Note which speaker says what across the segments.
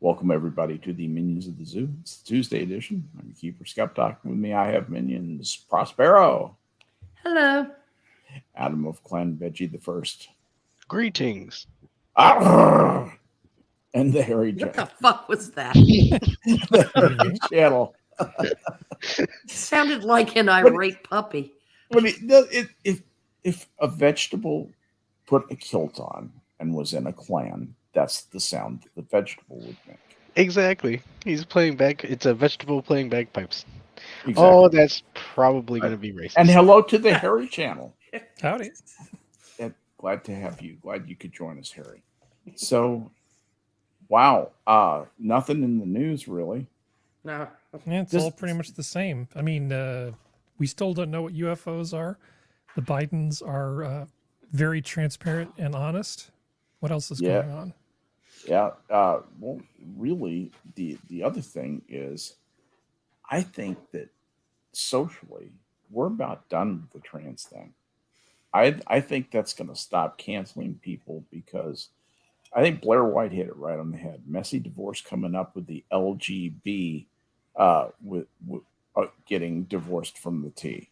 Speaker 1: Welcome everybody to the Minions of the Zoo. It's the Tuesday edition. I'm your keeper SkepTock. With me, I have minions Prospero,
Speaker 2: Hello.
Speaker 1: Adam of Clan Veggie the First,
Speaker 3: Greetings.
Speaker 1: and the Hairy
Speaker 2: What the
Speaker 1: Jack.
Speaker 2: fuck was that?
Speaker 1: The Hairy Channel.
Speaker 2: Sounded like an irate puppy.
Speaker 1: But if a vegetable put a kilt on and was in a clan, that's the sound that the vegetable would make.
Speaker 3: Exactly. He's playing back. It's a vegetable playing bagpipes.
Speaker 1: Exactly.
Speaker 3: Oh, that's probably going to be racist.
Speaker 1: And hello to the Hairy Channel.
Speaker 4: Howdy.
Speaker 1: And glad to have you. Glad you could join us, Harry. So, wow. Nothing in the news, really.
Speaker 2: No.
Speaker 4: Yeah, it's all pretty much the same. I mean, we still don't know what UFOs are. The Bidens are very transparent and honest. What else is going on?
Speaker 1: Yeah. Well, really, the other thing is, I think that socially, we're about done with the trans thing. I think that's going to stop canceling people because I think Blair White hit it right on the head. Messy divorce coming up with the LGB with getting divorced from the T.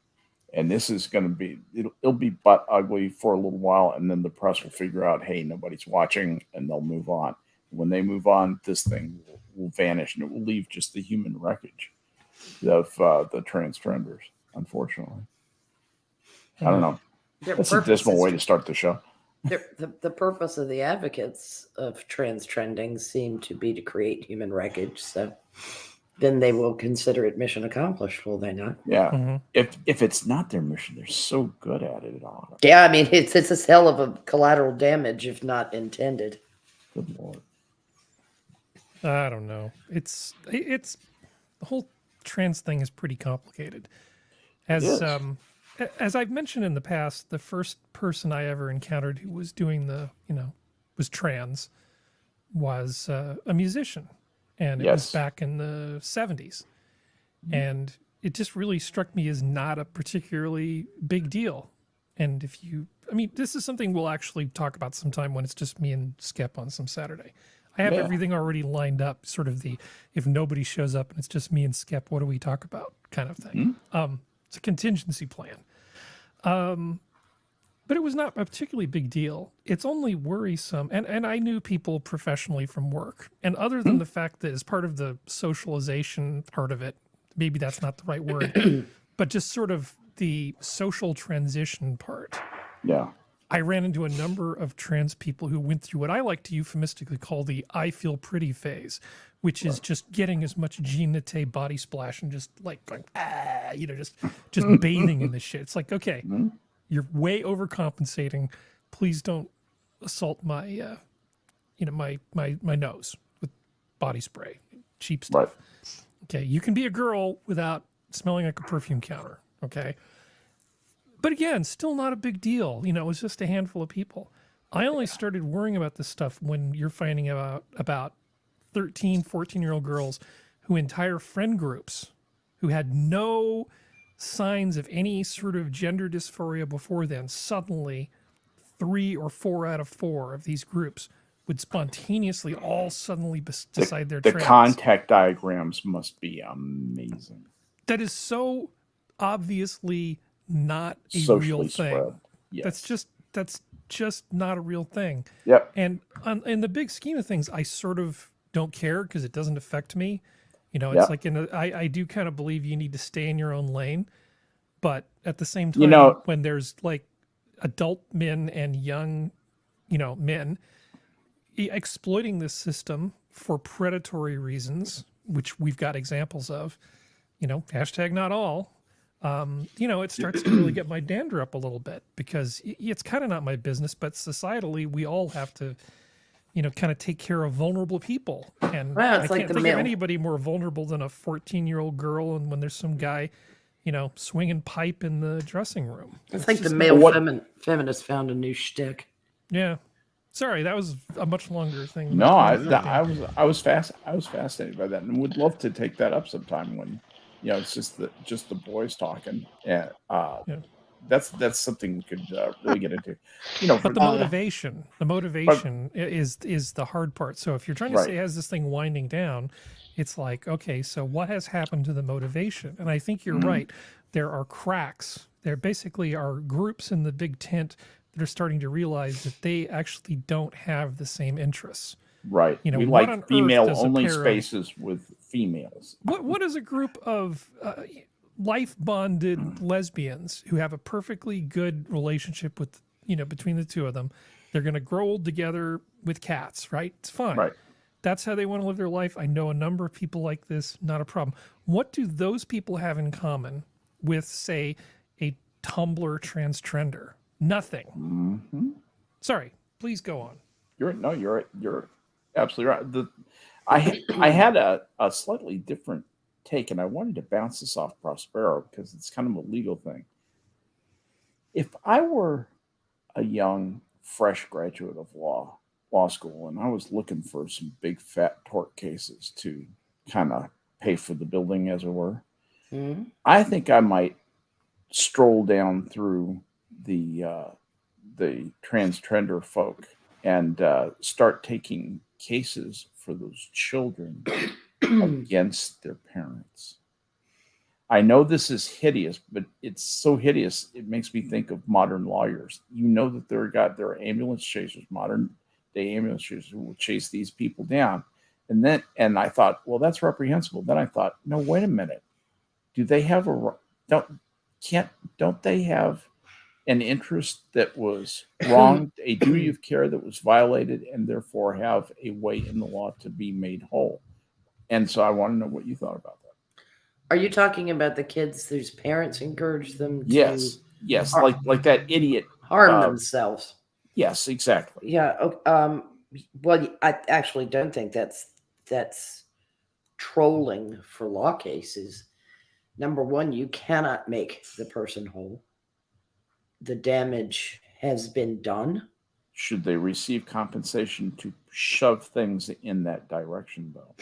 Speaker 1: And this is going to be, it'll be butt ugly for a little while. And then the press will figure out, hey, nobody's watching, and they'll move on. When they move on, this thing will vanish and it will leave just the human wreckage of the transgenders, unfortunately. I don't know. That's a dismal way to start the show.
Speaker 2: The purpose of the advocates of trending seem to be to create human wreckage. So then they will consider it mission accomplished, will they not?
Speaker 1: Yeah.
Speaker 4: Mm-hmm.
Speaker 1: If it's not their mission, they're so good at it all.
Speaker 2: Yeah, I mean, it's a hell of a collateral damage if not intended.
Speaker 1: Good Lord.
Speaker 4: I don't know. It's the whole trans thing is pretty complicated. As I've mentioned in the past, the first person I ever encountered who was doing was trans was a musician. And it was back in the 70s. And it just really struck me as not a particularly big deal. And this is something we'll actually talk about sometime when it's just me and Skep on some Saturday. I have everything already lined up, sort of if nobody shows up and it's just me and Skep, what do we talk about kind of thing. It's a contingency plan. But it was not a particularly big deal. It's only worrisome. And I knew people professionally from work. And other than the fact that as part of the socialization part of it, maybe that's not the right word, but just sort of the social transition part.
Speaker 1: Yeah.
Speaker 4: I ran into a number of trans people who went through what I like to euphemistically call the I feel pretty phase, which is just getting as much Jean-Nate body splash and just like going, just bathing in this shit. It's like, okay, you're way overcompensating. Please don't assault my, my nose with body spray, cheap stuff. Right. Okay, you can be a girl without smelling like a perfume counter. Okay. But again, still not a big deal. It was just a handful of people. I only started worrying about this stuff when you're finding about 13, 14-year-old girls who entire friend groups who had no signs of any sort of gender dysphoria before then, suddenly 3 or 4 out of 4 of these groups would spontaneously all suddenly decide they're trans.
Speaker 1: The contact diagrams must be amazing.
Speaker 4: That is so obviously not a
Speaker 1: socially
Speaker 4: real thing.
Speaker 1: Spread. Yes.
Speaker 4: That's just not a real thing.
Speaker 1: Yep.
Speaker 4: And in the big scheme of things, I sort of don't care because it doesn't affect me. It's like I do kind of believe you need to stay in your own lane, but at the same time, when there's like adult men and young, men exploiting this system for predatory reasons, which we've got examples of, hashtag not all. It starts to really get my dander up a little bit because it's kind of not my business, but societally we all have to, kind of take care of vulnerable people. And I can't think of anybody more vulnerable than a 14-year-old girl. And when there's some guy, swinging pipe in the dressing room.
Speaker 2: It's like the male feminist found a new shtick.
Speaker 4: Yeah. Sorry, that was a much longer thing.
Speaker 1: No, I was fascinated by that and would love to take that up sometime when, it's just the boys talking. that's something we could really get into. You know,
Speaker 4: But the
Speaker 2: yeah.
Speaker 4: motivation is the hard part. So if you're trying to
Speaker 1: Right.
Speaker 4: say as this thing winding down, it's like, okay, so what has happened to the motivation? And I think you're
Speaker 1: Mhm.
Speaker 4: right. There are cracks. There basically are groups in the big tent that are starting to realize that they actually don't have the same interests.
Speaker 1: right.
Speaker 4: You know,
Speaker 1: We
Speaker 4: what on
Speaker 1: like
Speaker 4: earth
Speaker 1: female
Speaker 4: does a
Speaker 1: only
Speaker 4: pair of-
Speaker 1: spaces with females.
Speaker 4: What is a group of life bonded lesbians who have a perfectly good relationship with, between the two of them? They're going to grow old together with cats, right? It's fine.
Speaker 1: Right.
Speaker 4: That's how they want to live their life. I know a number of people like this, not a problem. What do those people have in common with, say, a Tumblr transtrender? Nothing.
Speaker 1: Hmm.
Speaker 4: Sorry, please go on.
Speaker 1: You're absolutely right. I had a slightly different take, and I wanted to bounce this off Prospero because it's kind of a legal thing. If I were a young, fresh graduate of law school, and I was looking for some big fat tort cases to kind of pay for the building, as it were,
Speaker 2: Mhm.
Speaker 1: I think I might stroll down through the transgender folk and start taking cases for those children against their parents. I know this is hideous, but it's so hideous it makes me think of modern lawyers. You know that there are ambulance chasers, modern day ambulance chasers who will chase these people down. And I thought, well, that's reprehensible. Then I thought, no, wait a minute. Do they have don't they have an interest that was wronged, a duty of care that was violated, and therefore have a way in the law to be made whole? And so I want to know what you thought about that.
Speaker 2: Are you talking about the kids whose parents encourage them to
Speaker 1: Yes, like that idiot.
Speaker 2: harm themselves?
Speaker 1: Yes, exactly.
Speaker 2: Yeah. Well, I actually don't think that's trolling for law cases. Number one, you cannot make the person whole. The damage has been done.
Speaker 1: Should they receive compensation to shove things in that direction, though?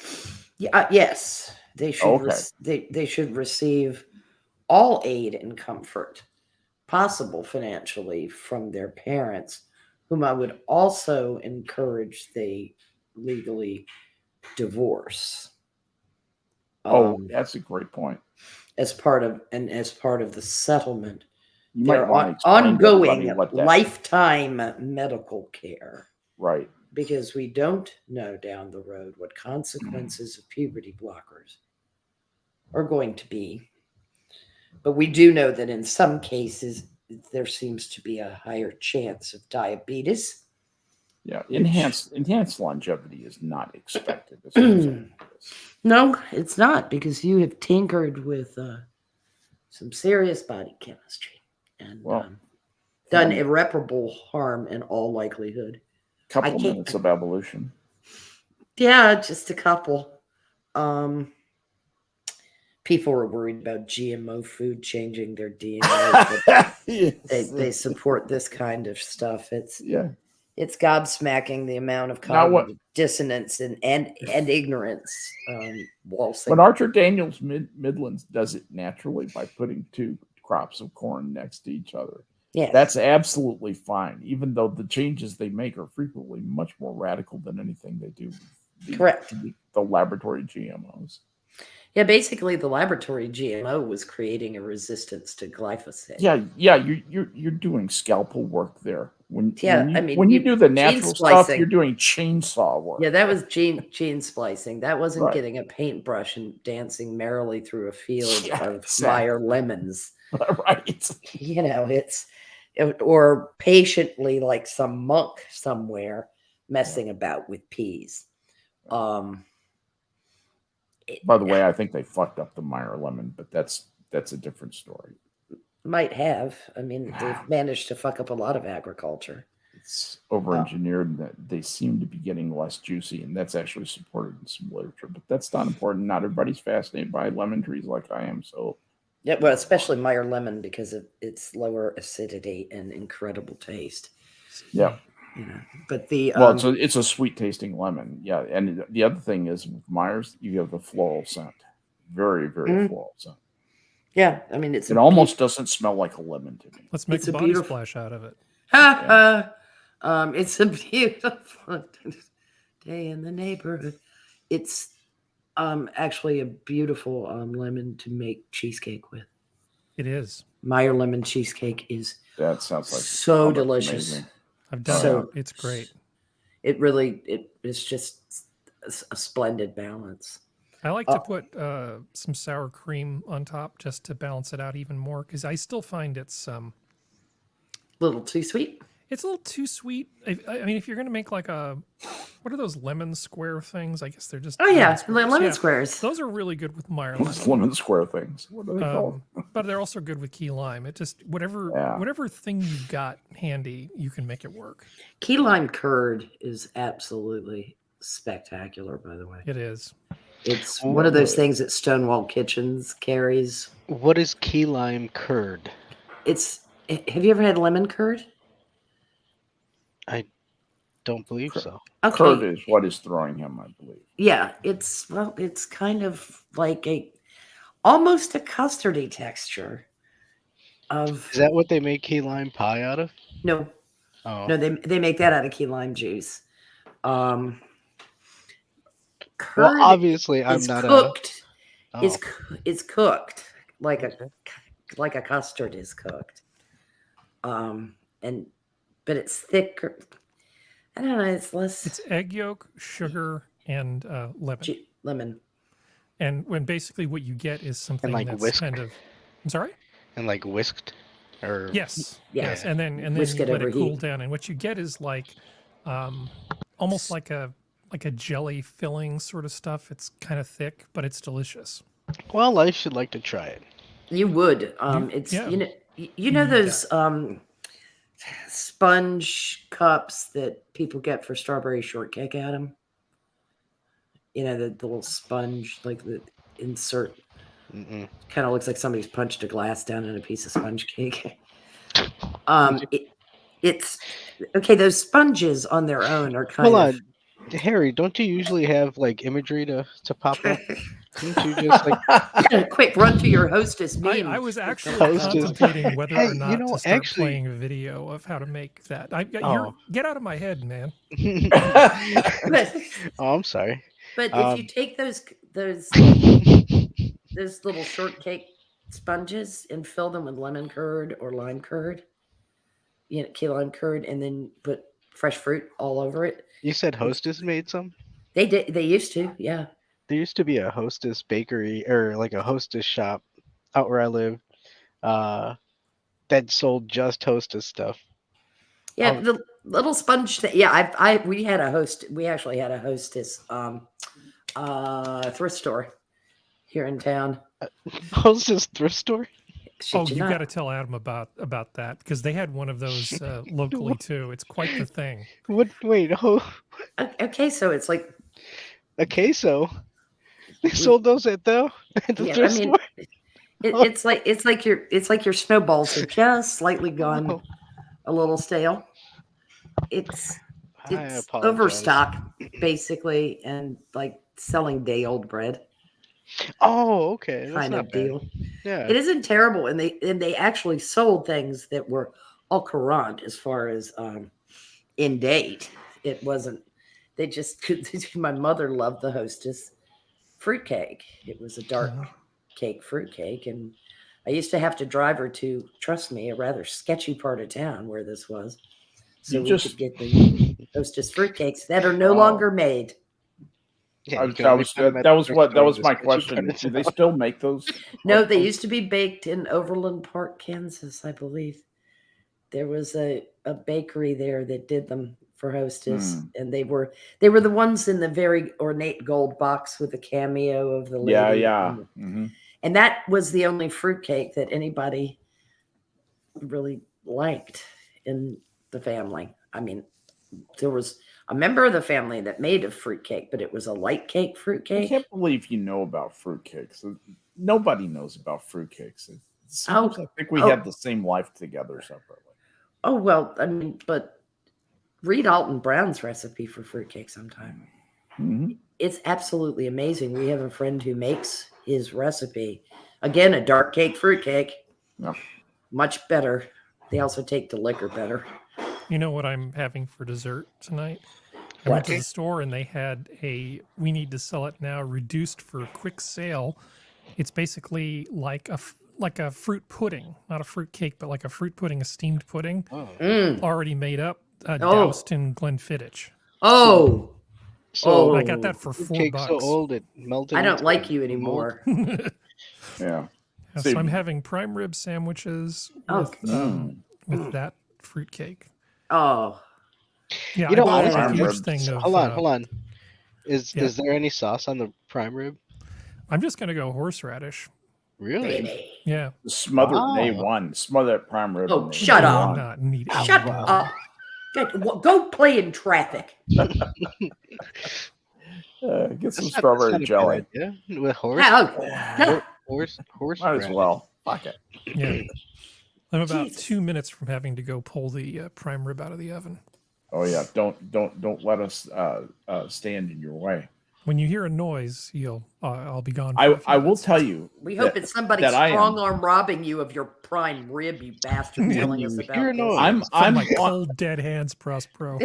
Speaker 2: Yeah. Yes, they should.
Speaker 1: Okay.
Speaker 2: They should receive all aid and comfort possible financially from their parents, whom I would also encourage they legally divorce.
Speaker 1: That's a great point.
Speaker 2: As part of the settlement,
Speaker 1: You
Speaker 2: there
Speaker 1: might want to
Speaker 2: are
Speaker 1: explain to everybody
Speaker 2: ongoing
Speaker 1: what that
Speaker 2: lifetime medical care,
Speaker 1: right.
Speaker 2: because we don't know down the road what consequences of puberty blockers are going to be. But we do know that in some cases, there seems to be a higher chance of diabetes.
Speaker 1: Yeah, enhanced longevity is not expected. As far as I know.
Speaker 2: No, it's not, because you have tinkered with some serious body chemistry and done irreparable harm in all likelihood.
Speaker 1: Couple of minutes of evolution.
Speaker 2: Yeah, just a couple. People were worried about GMO food changing their DNA. Yes. They support this kind of stuff. It's gobsmacking the amount of cognitive dissonance and ignorance.
Speaker 1: But Archer Daniels Midlands does it naturally by putting two crops of corn next to each other.
Speaker 2: Yeah,
Speaker 1: that's absolutely fine, even though the changes they make are frequently much more radical than anything they do.
Speaker 2: Correct.
Speaker 1: The laboratory GMOs.
Speaker 2: Yeah, basically the laboratory GMO was creating a resistance to glyphosate.
Speaker 1: Yeah, you're doing scalpel work there. When you do the natural stuff, you're doing chainsaw work.
Speaker 2: Yeah, that was gene splicing. That wasn't
Speaker 1: Right.
Speaker 2: getting a paintbrush and dancing merrily through a field of
Speaker 1: exactly.
Speaker 2: Meyer lemons.
Speaker 1: Right.
Speaker 2: You know, or patiently, like some monk somewhere, messing about with peas.
Speaker 1: By the way, I think they fucked up the Meyer lemon, but that's a different story.
Speaker 2: Might have. I mean, they've managed to fuck up a lot of agriculture.
Speaker 1: It's over-engineered, and they seem to be getting less juicy, and that's actually supported in some literature. But that's not important. Not everybody's fascinated by lemon trees like I am. So,
Speaker 2: yeah, well, especially Meyer lemon because of its lower acidity and incredible taste.
Speaker 1: Yeah.
Speaker 2: You know, but
Speaker 1: it's a sweet tasting lemon. Yeah, and the other thing is with Meyer's, you have the floral scent, very very floral scent.
Speaker 2: Yeah, I mean it's
Speaker 1: It almost doesn't smell like a lemon to me.
Speaker 4: Let's make
Speaker 2: It's
Speaker 4: a
Speaker 2: a
Speaker 4: body
Speaker 2: beautiful-
Speaker 4: splash out of it.
Speaker 2: It's a beautiful day in the neighborhood. It's actually a beautiful lemon to make cheesecake with.
Speaker 4: It is.
Speaker 2: Meyer lemon cheesecake is
Speaker 1: That sounds like
Speaker 2: so
Speaker 1: that's
Speaker 2: delicious.
Speaker 1: amazing.
Speaker 4: I've done
Speaker 2: So-
Speaker 4: it. It's great.
Speaker 2: It really it's just a splendid balance.
Speaker 4: I like to put some sour cream on top just to balance it out even more because I still find it's
Speaker 2: A little too sweet.
Speaker 4: a little too sweet. I mean, if you're gonna make like what are those lemon square things? I guess they're just
Speaker 2: Oh yeah, lemon
Speaker 4: Yeah.
Speaker 2: squares.
Speaker 4: Those are really good with Meyer
Speaker 1: Those
Speaker 4: lemon.
Speaker 1: lemon square things. What are they called?
Speaker 4: But they're also good with key lime. It just whatever thing you've got handy, you can make it work.
Speaker 2: Key lime curd is absolutely spectacular, by the way.
Speaker 4: It is.
Speaker 2: It's one of those things that Stonewall Kitchens carries.
Speaker 3: What is key lime curd?
Speaker 2: Have you ever had lemon curd?
Speaker 3: I don't believe so.
Speaker 2: Okay.
Speaker 1: Curd is what is throwing him, I believe.
Speaker 2: Yeah, it's kind of like almost a custardy texture of
Speaker 3: Is that what they make key lime pie out of?
Speaker 2: no,
Speaker 3: Oh,
Speaker 2: no, they make that out of key lime juice. Curd
Speaker 3: well, obviously I'm
Speaker 2: is
Speaker 3: not
Speaker 2: cooked.
Speaker 3: a.
Speaker 2: It's cooked like a custard is cooked. But it's thicker. I don't know. It's less
Speaker 4: It's egg yolk, sugar, and lemon.
Speaker 2: lemon.
Speaker 4: And when basically what you get is something
Speaker 3: like
Speaker 4: that's
Speaker 3: whisk.
Speaker 4: kind of. I'm sorry.
Speaker 3: And like whisked, or
Speaker 4: Yes.
Speaker 2: Yeah.
Speaker 4: Yes. And then
Speaker 2: Whisk
Speaker 4: you
Speaker 2: it
Speaker 4: let
Speaker 2: over
Speaker 4: it cool
Speaker 2: heat.
Speaker 4: down, and what you get is like, almost like a jelly filling sort of stuff. It's kind of thick, but it's delicious.
Speaker 3: Well, I should like to try it.
Speaker 2: You would.
Speaker 4: You-
Speaker 2: It's
Speaker 4: yeah.
Speaker 2: you know
Speaker 4: need
Speaker 2: those sponge cups that people get for strawberry shortcake, Adam. You know the little sponge, like the insert.
Speaker 3: Mm-mm.
Speaker 2: Kind of looks like somebody's punched a glass down in a piece of sponge cake. It's okay. Those sponges on their own are kind
Speaker 3: Hold
Speaker 2: of.
Speaker 3: on, Harry. Don't you usually have like imagery to pop up? Don't you just like?
Speaker 2: Quick, run to your hostess meme.
Speaker 4: I was actually
Speaker 3: Hostess.
Speaker 4: contemplating whether
Speaker 3: Hey,
Speaker 4: or
Speaker 3: you
Speaker 4: not
Speaker 3: know,
Speaker 4: to start
Speaker 3: actually-
Speaker 4: playing a video of how to make that.
Speaker 3: Oh.
Speaker 4: Get out of my head, man.
Speaker 2: but
Speaker 3: Oh, I'm sorry.
Speaker 2: if you take those little shortcake sponges and fill them with lemon curd or lime curd, key lime curd, and then put fresh fruit all over it.
Speaker 3: You said Hostess made some?
Speaker 2: They did. They used to. Yeah.
Speaker 3: There used to be a Hostess bakery or like a Hostess shop out where I live that sold just Hostess stuff.
Speaker 2: Yeah, the little sponge. Yeah, we had a host. We actually had a hostess thrift store here in town.
Speaker 3: Hostess thrift store?
Speaker 4: Oh, you got to tell Adam about that because they had one of those locally too. It's quite the thing.
Speaker 3: What? Wait,
Speaker 2: Okay, so it's like
Speaker 3: a queso? They sold those at the thrift store?
Speaker 2: it's like your snowballs are just slightly gone,
Speaker 3: Oh.
Speaker 2: a little stale. It's
Speaker 3: I
Speaker 2: it's
Speaker 3: apologize.
Speaker 2: overstock basically, and like selling day old bread
Speaker 3: Oh, okay. That's
Speaker 2: kind
Speaker 3: not
Speaker 2: of
Speaker 3: bad.
Speaker 2: deal.
Speaker 3: Yeah.
Speaker 2: It isn't terrible, and they actually sold things that were all current as far as in date. It wasn't. They just could. My mother loved the Hostess fruitcake. It was a dark cake fruitcake, and I used to have to drive her to, trust me, a rather sketchy part of town where this was, so we could get the Hostess fruitcakes that are no longer made.
Speaker 3: Yeah,
Speaker 1: that was my question. Do they still make those?
Speaker 2: No, they used to be baked in Overland Park, Kansas, I believe. There was a bakery there that did them for Hostess, and they were the ones in the very ornate gold box with the cameo of the lady.
Speaker 1: Yeah.
Speaker 2: And that was the only fruitcake that anybody really liked in the family. I mean, there was a member of the family that made a fruitcake, but it was a light cake
Speaker 1: I
Speaker 2: fruitcake.
Speaker 1: can't believe you know about fruitcakes. Nobody knows about fruitcakes. I think we had the same life together separately.
Speaker 2: Oh, well, I mean, but read Alton Brown's recipe for fruitcake sometime.
Speaker 1: Mm-hmm.
Speaker 2: It's absolutely amazing. We have a friend who makes his recipe. Again, a dark cake, fruit cake.
Speaker 1: Yeah.
Speaker 2: Much better. They also take the liquor better.
Speaker 4: You know what I'm having for dessert tonight? I
Speaker 2: What?
Speaker 4: went to the store and they had a we need to sell it now reduced for quick sale. It's basically like a fruit pudding, not a fruit cake, but like a fruit pudding, a steamed pudding,
Speaker 3: Oh.
Speaker 2: Mm.
Speaker 4: already made up,
Speaker 2: Oh.
Speaker 4: doused in Glenfiddich.
Speaker 2: Oh.
Speaker 3: So
Speaker 4: I got that for
Speaker 3: fruit
Speaker 4: $4.
Speaker 3: cake's so old it melted.
Speaker 2: I don't
Speaker 3: into
Speaker 2: like you
Speaker 3: mold.
Speaker 2: anymore.
Speaker 1: Yeah.
Speaker 4: Yeah,
Speaker 1: See,
Speaker 4: so I'm having prime rib sandwiches
Speaker 2: Oh.
Speaker 4: with that fruit cake.
Speaker 2: Oh.
Speaker 4: Yeah,
Speaker 3: You know,
Speaker 4: I bought
Speaker 3: honestly,
Speaker 4: a
Speaker 1: prime
Speaker 4: huge
Speaker 1: ribs.
Speaker 4: thing of.
Speaker 3: hold on. Is
Speaker 4: yeah.
Speaker 3: there any sauce on the prime rib?
Speaker 4: I'm just gonna go horseradish.
Speaker 3: Really?
Speaker 2: Baby.
Speaker 4: Yeah.
Speaker 1: smother
Speaker 3: Wow.
Speaker 1: A1. Smother that prime rib.
Speaker 2: Oh,
Speaker 1: in
Speaker 2: shut
Speaker 4: No,
Speaker 2: up.
Speaker 4: I'm not neat.
Speaker 2: Shut
Speaker 3: wow.
Speaker 2: up. Go play in traffic.
Speaker 1: Get some
Speaker 3: That's
Speaker 1: strawberry
Speaker 3: not a bad
Speaker 1: jelly.
Speaker 3: idea. With horse
Speaker 2: Hell,
Speaker 3: horse
Speaker 1: Might as
Speaker 3: radish.
Speaker 1: well. Fuck it.
Speaker 4: Yeah. I'm about
Speaker 2: Jesus.
Speaker 4: 2 minutes from having to go pull the prime rib out of the oven.
Speaker 1: Oh yeah. Don't let us stand in your way.
Speaker 4: When you hear a noise, I'll be gone. For a few
Speaker 1: I will
Speaker 4: minutes.
Speaker 1: tell you.
Speaker 2: we hope it's somebody
Speaker 1: that I am-
Speaker 2: strong arm robbing you of your prime rib, you bastard, telling
Speaker 3: you
Speaker 2: us
Speaker 3: hear
Speaker 2: about
Speaker 3: noise.
Speaker 2: this.
Speaker 4: From
Speaker 1: I'm
Speaker 4: my
Speaker 1: on-
Speaker 4: cold dead hands, Prospero.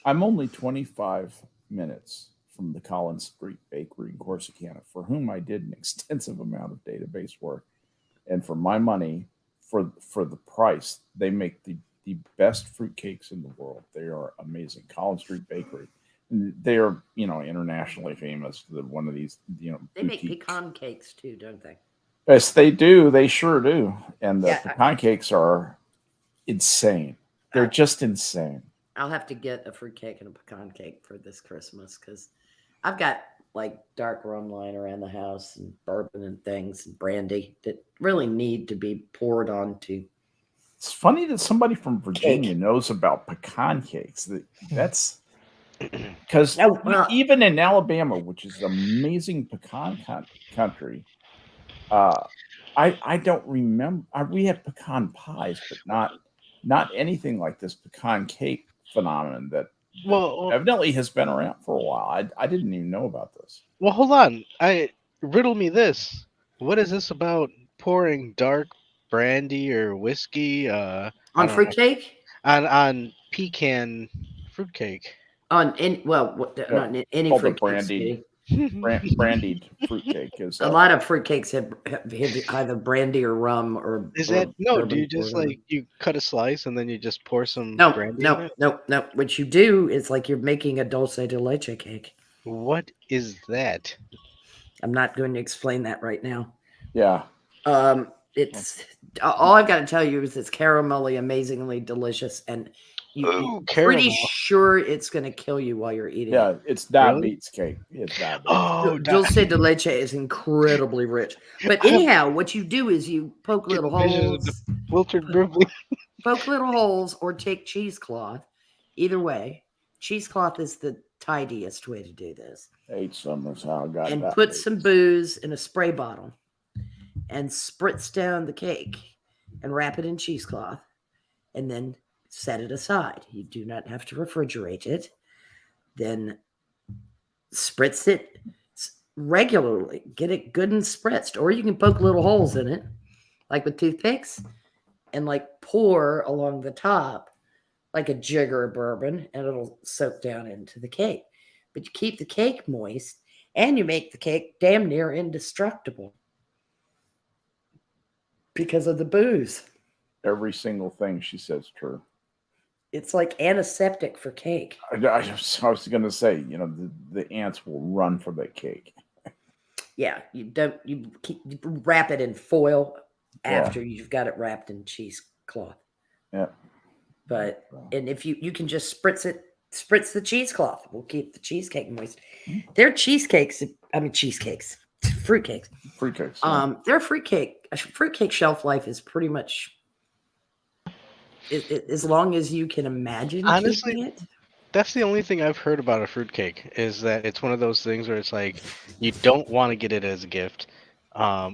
Speaker 1: I'm only 25 minutes from the Collins Street Bakery in Corsicana, for whom I did an extensive amount of database work, and for my money, for the price, they make the best fruitcakes in the world. They are amazing. Collins Street Bakery. They are, internationally famous. They're one of these,
Speaker 2: They make
Speaker 1: boutique-
Speaker 2: pecan cakes too, don't they?
Speaker 1: Yes, they do. They sure do. And the
Speaker 2: Yeah.
Speaker 1: pecan cakes are insane. They're just insane.
Speaker 2: I'll have to get a fruit cake and a pecan cake for this Christmas because I've got like dark rum lying around the house and bourbon and things and brandy that really need to be poured onto.
Speaker 1: It's funny that somebody from Virginia
Speaker 2: Cake.
Speaker 1: knows about pecan cakes. That's because
Speaker 2: No, well-
Speaker 1: even in Alabama, which is amazing pecan country, I don't remember. We had pecan pies, but not anything like this pecan cake phenomenon that
Speaker 3: Well,
Speaker 1: evidently has been around for a while. I didn't even know about this.
Speaker 3: hold on. Riddle me this. What is this about pouring dark brandy or whiskey I
Speaker 2: On
Speaker 3: don't
Speaker 2: fruit
Speaker 3: know,
Speaker 2: cake?
Speaker 3: on pecan fruitcake?
Speaker 2: Not in any
Speaker 1: Called the
Speaker 2: fruit cake.
Speaker 1: brandied-
Speaker 2: sweetie.
Speaker 1: Brandied fruitcake is
Speaker 2: A lot of fruit cakes have either brandy or rum or.
Speaker 3: Is
Speaker 2: or
Speaker 3: that no? Do
Speaker 2: bourbon
Speaker 3: you just
Speaker 2: poured on it.
Speaker 3: like you cut a slice and then you just pour some
Speaker 2: No,
Speaker 3: brandy in
Speaker 2: no,
Speaker 3: it?
Speaker 2: no. What you do is like you're making a dulce de leche cake.
Speaker 3: What is that?
Speaker 2: I'm not going to explain that right now.
Speaker 1: yeah.
Speaker 2: It's all I've got to tell you is it's caramelly, amazingly delicious, and you're
Speaker 3: Ooh,
Speaker 2: pretty
Speaker 3: caramel.
Speaker 2: sure it's going to kill you while you're eating
Speaker 1: Yeah,
Speaker 2: it.
Speaker 1: it's diabetes cake. It's diabetes.
Speaker 3: Oh,
Speaker 2: Dulce de leche is incredibly rich. But anyhow, what you do is you poke
Speaker 3: Get
Speaker 2: little
Speaker 3: visions of
Speaker 2: holes,
Speaker 3: filtered bourbon.
Speaker 2: poke little holes, or take cheesecloth. Either way, cheesecloth is the tidiest way to do this.
Speaker 1: Ate some. That's how I got
Speaker 2: And
Speaker 1: that.
Speaker 2: put some booze in a spray bottle and spritz down the cake and wrap it in cheesecloth and then set it aside. You do not have to refrigerate it. Then spritz it regularly. Get it good and spritzed. Or you can poke little holes in it, like with toothpicks, and like pour along the top like a jigger of bourbon, and it'll soak down into the cake. But you keep the cake moist and you make the cake damn near indestructible because of the booze.
Speaker 1: Every single thing she says true.
Speaker 2: It's like antiseptic for cake.
Speaker 1: I was going to say, the ants will run for that cake.
Speaker 2: Yeah, you wrap it in foil
Speaker 1: Yeah.
Speaker 2: after you've got it wrapped in cheesecloth.
Speaker 1: Yeah.
Speaker 2: But and if you can just spritz the cheesecloth. We'll keep the cheesecake moist. They're cheesecakes. I mean cheesecakes, fruitcakes.
Speaker 1: Fruitcakes.
Speaker 2: Their fruitcake shelf life is pretty much as long as you can imagine.
Speaker 3: Honestly,
Speaker 2: keeping it.
Speaker 3: That's the only thing I've heard about a fruitcake is that it's one of those things where it's like you don't want to get it as a gift,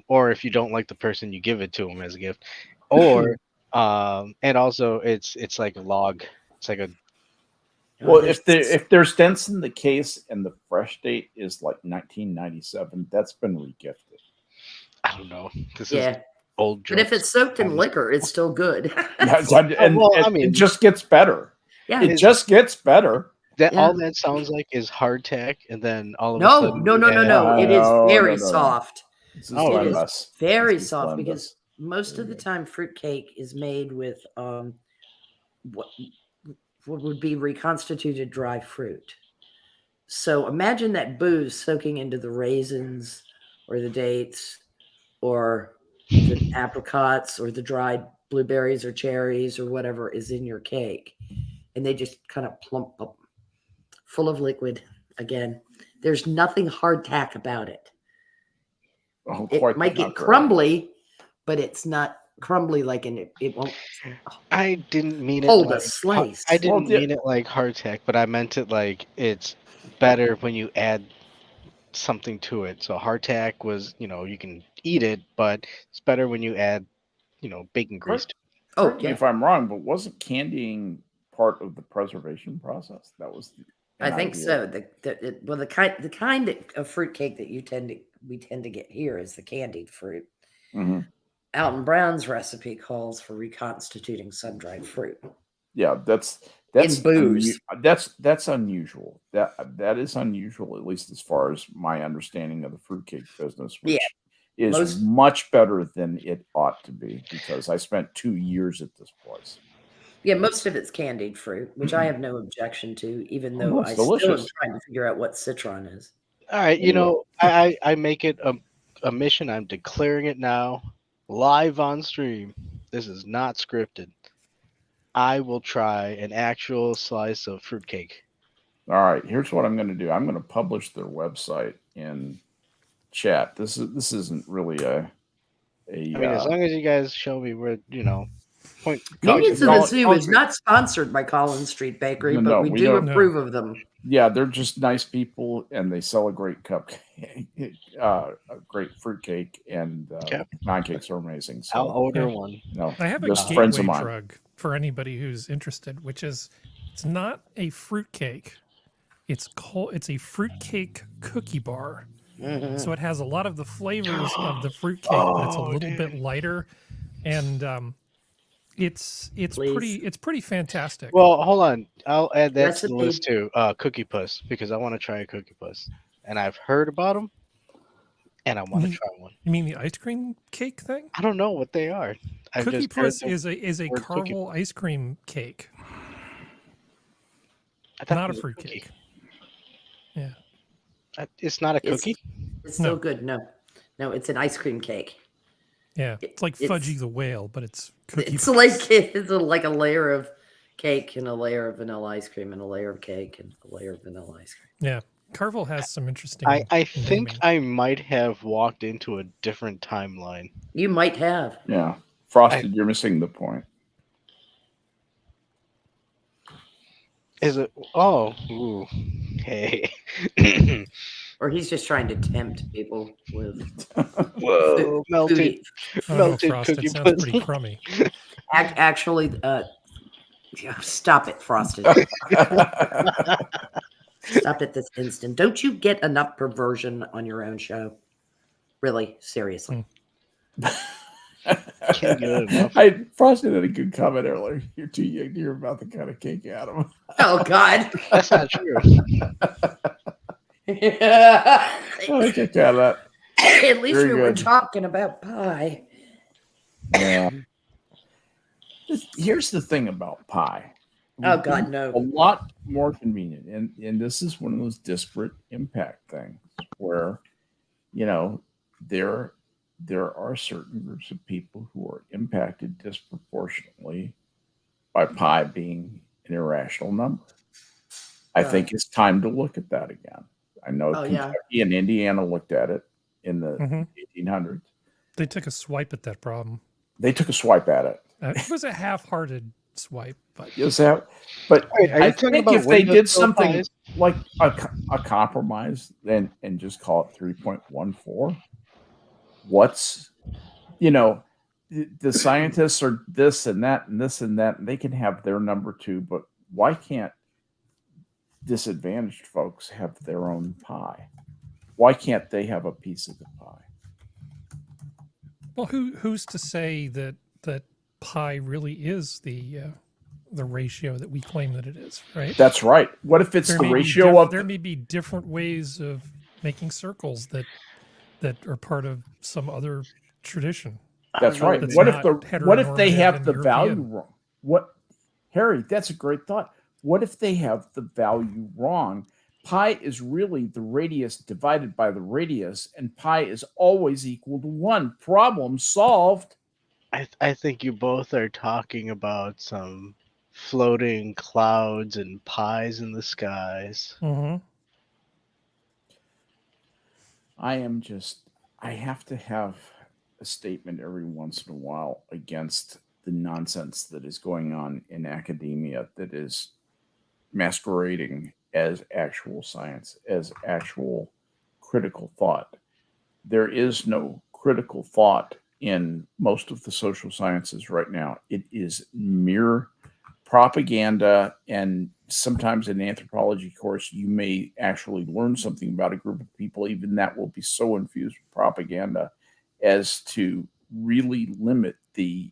Speaker 3: or if you don't like the person, you give it to them as a gift, or and also it's like a log. It's like
Speaker 1: Well,
Speaker 2: there's-
Speaker 1: if there's dents in the case and the fresh date is like 1997, that's been regifted.
Speaker 3: I don't know. This is
Speaker 2: yeah,
Speaker 3: old
Speaker 2: but if
Speaker 3: jokes.
Speaker 2: it's soaked in liquor, it's still good.
Speaker 1: Yeah, and
Speaker 3: well, I
Speaker 1: it
Speaker 3: mean-
Speaker 1: just gets better.
Speaker 2: yeah.
Speaker 1: It just gets better.
Speaker 3: That
Speaker 2: Yeah.
Speaker 3: all that sounds like is hardtack, and then all of a
Speaker 2: No,
Speaker 3: sudden,
Speaker 2: no,
Speaker 3: you
Speaker 2: no, no,
Speaker 3: add-
Speaker 2: no. It is
Speaker 1: No,
Speaker 2: very
Speaker 1: no, no, no.
Speaker 2: soft.
Speaker 1: This is
Speaker 3: Oh,
Speaker 2: It is
Speaker 1: Blendus.
Speaker 2: very
Speaker 1: This is
Speaker 2: soft
Speaker 1: Blendus.
Speaker 2: because most of the
Speaker 1: Very good.
Speaker 2: time fruitcake is made with what would be reconstituted dry fruit. So imagine that booze soaking into the raisins or the dates or the apricots or the dried blueberries or cherries or whatever is in your cake. And they just kind of plump up full of liquid again. There's nothing hardtack about it.
Speaker 1: Oh,
Speaker 2: It
Speaker 1: quite
Speaker 2: might
Speaker 1: the
Speaker 2: get
Speaker 1: contrary.
Speaker 2: crumbly, but it's not crumbly like in it won't
Speaker 3: I didn't mean it
Speaker 2: hold
Speaker 3: like
Speaker 2: a slice.
Speaker 3: I didn't
Speaker 1: Well, yeah.
Speaker 3: mean it like hardtack, but I meant it like it's better when you add something to it. So hardtack was, you can eat it, but it's better when you add, bacon grease.
Speaker 1: Correct.
Speaker 2: Oh,
Speaker 1: Correct me
Speaker 2: yeah.
Speaker 1: if I'm wrong, but wasn't candying part of the preservation process? That was
Speaker 2: I think
Speaker 1: idea.
Speaker 2: so. The kind of fruitcake that we tend to get here is the candied fruit.
Speaker 1: Mhm.
Speaker 2: Alton Brown's recipe calls for reconstituting sun-dried fruit.
Speaker 1: Yeah, that's
Speaker 2: booze.
Speaker 1: That's unusual. That is unusual, at least as far as my understanding of the fruitcake business, which is
Speaker 2: most-
Speaker 1: much better than it ought to be because I spent 2 years at this place.
Speaker 2: Yeah, most of it's candied fruit, which I have no objection to, even
Speaker 1: Oh,
Speaker 2: though
Speaker 1: no,
Speaker 2: I
Speaker 1: it's
Speaker 2: still am
Speaker 1: delicious.
Speaker 2: trying to figure out what citron is.
Speaker 3: All right,
Speaker 1: Yeah.
Speaker 3: I make it a mission. I'm declaring it now, live on stream. This is not scripted. I will try an actual slice of fruitcake.
Speaker 1: All right, here's what I'm going to do. I'm going to publish their website in chat. This isn't really a
Speaker 3: I mean, as long as you guys show me where, point.
Speaker 2: Minions of
Speaker 1: Col-
Speaker 2: the Zoo is not sponsored by Collins Street Bakery,
Speaker 1: No,
Speaker 2: but
Speaker 1: no,
Speaker 2: we
Speaker 1: we
Speaker 2: do
Speaker 1: don't.
Speaker 2: approve of them.
Speaker 1: yeah, they're just nice people, and they sell a great cupcake, a great fruitcake, and
Speaker 3: Okay.
Speaker 1: pancakes are amazing.
Speaker 3: I'll
Speaker 1: So,
Speaker 3: order
Speaker 4: Yeah.
Speaker 3: one.
Speaker 1: no,
Speaker 4: I have a
Speaker 1: just friends of
Speaker 4: gateway
Speaker 1: mine.
Speaker 4: drug for anybody who's interested, which is it's not a fruitcake. It's a fruitcake cookie bar.
Speaker 2: Mhm.
Speaker 4: So it has a lot of the flavors of the fruitcake, but it's a
Speaker 3: Oh,
Speaker 4: little bit lighter, and it's
Speaker 2: Please.
Speaker 4: pretty fantastic.
Speaker 3: Well, hold on. I'll add that to the
Speaker 2: Recipe.
Speaker 3: list too. Cookie Puss, because I want to try a Cookie Puss, and I've heard about them, and I want to
Speaker 4: Mhm.
Speaker 3: try one.
Speaker 4: You mean the ice cream cake thing?
Speaker 3: I don't know what they are. I've
Speaker 4: Cookie
Speaker 3: just heard
Speaker 4: Puss
Speaker 3: them.
Speaker 4: is a
Speaker 3: word cookie-
Speaker 4: caramel ice cream cake,
Speaker 3: I thought
Speaker 4: not
Speaker 3: it
Speaker 4: a
Speaker 3: was
Speaker 4: fruit
Speaker 3: cookie.
Speaker 4: cake. Yeah.
Speaker 3: It's not a
Speaker 2: It's-
Speaker 3: cookie.
Speaker 2: It's still
Speaker 4: No.
Speaker 2: good. No, it's an ice cream cake.
Speaker 4: Yeah, it's like
Speaker 2: It's-
Speaker 4: Fudgy the Whale, but it's cookie.
Speaker 2: It's
Speaker 4: Puss.
Speaker 2: like a layer of cake and a layer of vanilla ice cream and a layer of cake and a layer of vanilla ice cream.
Speaker 4: Yeah, Carvel has some interesting.
Speaker 3: I think
Speaker 4: naming.
Speaker 3: I might have walked into a different timeline.
Speaker 2: You might have.
Speaker 1: Yeah, Frosted, you're missing the point.
Speaker 3: Is it? Oh, ooh. Hey.
Speaker 2: Or he's just trying to tempt people with
Speaker 3: Whoa, melted,
Speaker 2: foodie.
Speaker 4: I don't know,
Speaker 3: melted
Speaker 4: Frosted
Speaker 3: cookie
Speaker 4: sounds
Speaker 3: puss.
Speaker 4: pretty crummy.
Speaker 2: Actually, yeah, stop it, Frosted. Stop it this instant. Don't you get enough perversion on your own show? Really, seriously.
Speaker 3: Can't get it enough.
Speaker 1: Frosted had a good comment earlier. You're too young to hear about the kind of cake you had him.
Speaker 2: Oh God.
Speaker 3: That's not true.
Speaker 1: I kicked out of that.
Speaker 2: At least
Speaker 1: Very
Speaker 2: we were
Speaker 1: good.
Speaker 2: talking about pie.
Speaker 1: Yeah. Here's the thing about pie.
Speaker 2: Oh God,
Speaker 1: A
Speaker 2: no.
Speaker 1: lot more convenient, and this is one of those disparate impact things where, there are certain groups of people who are impacted disproportionately by pie being an irrational number. I
Speaker 2: Right.
Speaker 1: think it's time to look at that again. I know
Speaker 2: Oh, yeah.
Speaker 1: Kentucky and Indiana looked at it in the
Speaker 4: Mhm.
Speaker 1: 1800s.
Speaker 4: They took a swipe at that problem.
Speaker 1: They took a swipe at it.
Speaker 4: It was a half-hearted swipe, but
Speaker 1: Yes, but
Speaker 3: Wait, are you
Speaker 1: I
Speaker 3: talking
Speaker 1: think
Speaker 3: about
Speaker 1: if they
Speaker 3: window
Speaker 1: did
Speaker 3: sill
Speaker 1: something
Speaker 3: pies?
Speaker 1: like a compromise and just call it 3.14, what's the scientists are this and that and this and that, and they can have their number too, but why can't disadvantaged folks have their own pie. Why can't they have a piece of the pie?
Speaker 4: Well, who's to say that pi really is the ratio that we claim that it is, right?
Speaker 1: That's right. What if it's
Speaker 4: There
Speaker 1: the
Speaker 4: may be
Speaker 1: ratio of
Speaker 4: there may be different ways of making circles that are part of some other tradition.
Speaker 2: I don't
Speaker 1: That's
Speaker 2: know
Speaker 1: right.
Speaker 2: what
Speaker 1: What
Speaker 2: they-
Speaker 1: if they
Speaker 4: heteronormative
Speaker 1: have
Speaker 4: and
Speaker 1: the value
Speaker 4: European.
Speaker 1: wrong? What, Harry? That's a great thought. What if they have the value wrong? Pi is really the radius divided by the radius, and pi is always equal to 1. Problem solved.
Speaker 3: I think you both are talking about some floating clouds and pies in the skies.
Speaker 4: Mm-hmm.
Speaker 1: I have to have a statement every once in a while against the nonsense that is going on in academia that is masquerading as actual science, as actual critical thought. There is no critical thought in most of the social sciences right now. It is mere propaganda, and sometimes in an anthropology course you may actually learn something about a group of people. Even that will be so infused with propaganda as to really limit the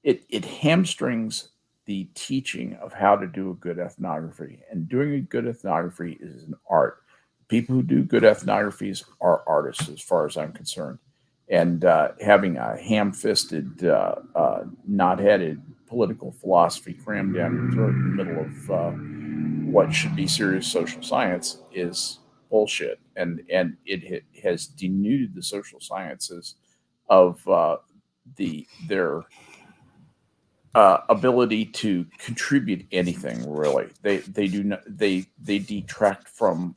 Speaker 1: it hamstrings the teaching of how to do a good ethnography. And doing a good ethnography is an art. People who do good ethnographies are artists, as far as I'm concerned. And having a ham-fisted, knot-headed political philosophy crammed down your throat in the middle of what should be serious social science is bullshit. And it has denuded the social sciences of their ability to contribute anything. Really, they do not, they detract from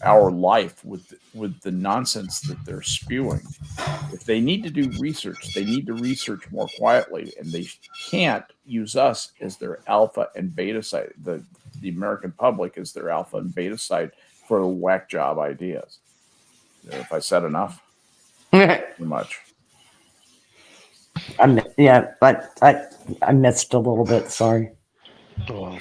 Speaker 1: our life with the nonsense that they're spewing. If they need to do research, they need to research more quietly, and they can't use us as their alpha and beta site. The American public is their alpha and beta site for whack job ideas. If I said enough, too much.
Speaker 2: I missed a little bit. Sorry,
Speaker 3: Well,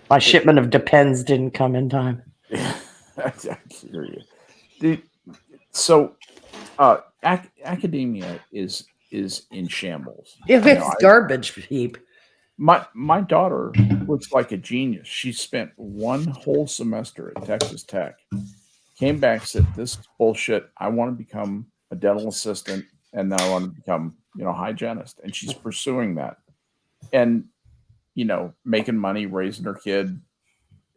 Speaker 2: my shipment of Depends didn't come in time.
Speaker 1: I hear you. So, academia is in shambles.
Speaker 2: It's garbage heap.
Speaker 1: My daughter looks like a genius. She spent one whole semester at Texas Tech, came back, said, "This is bullshit. I want to become a dental assistant, and then I want to become, hygienist." And she's pursuing that, and making money, raising her kid,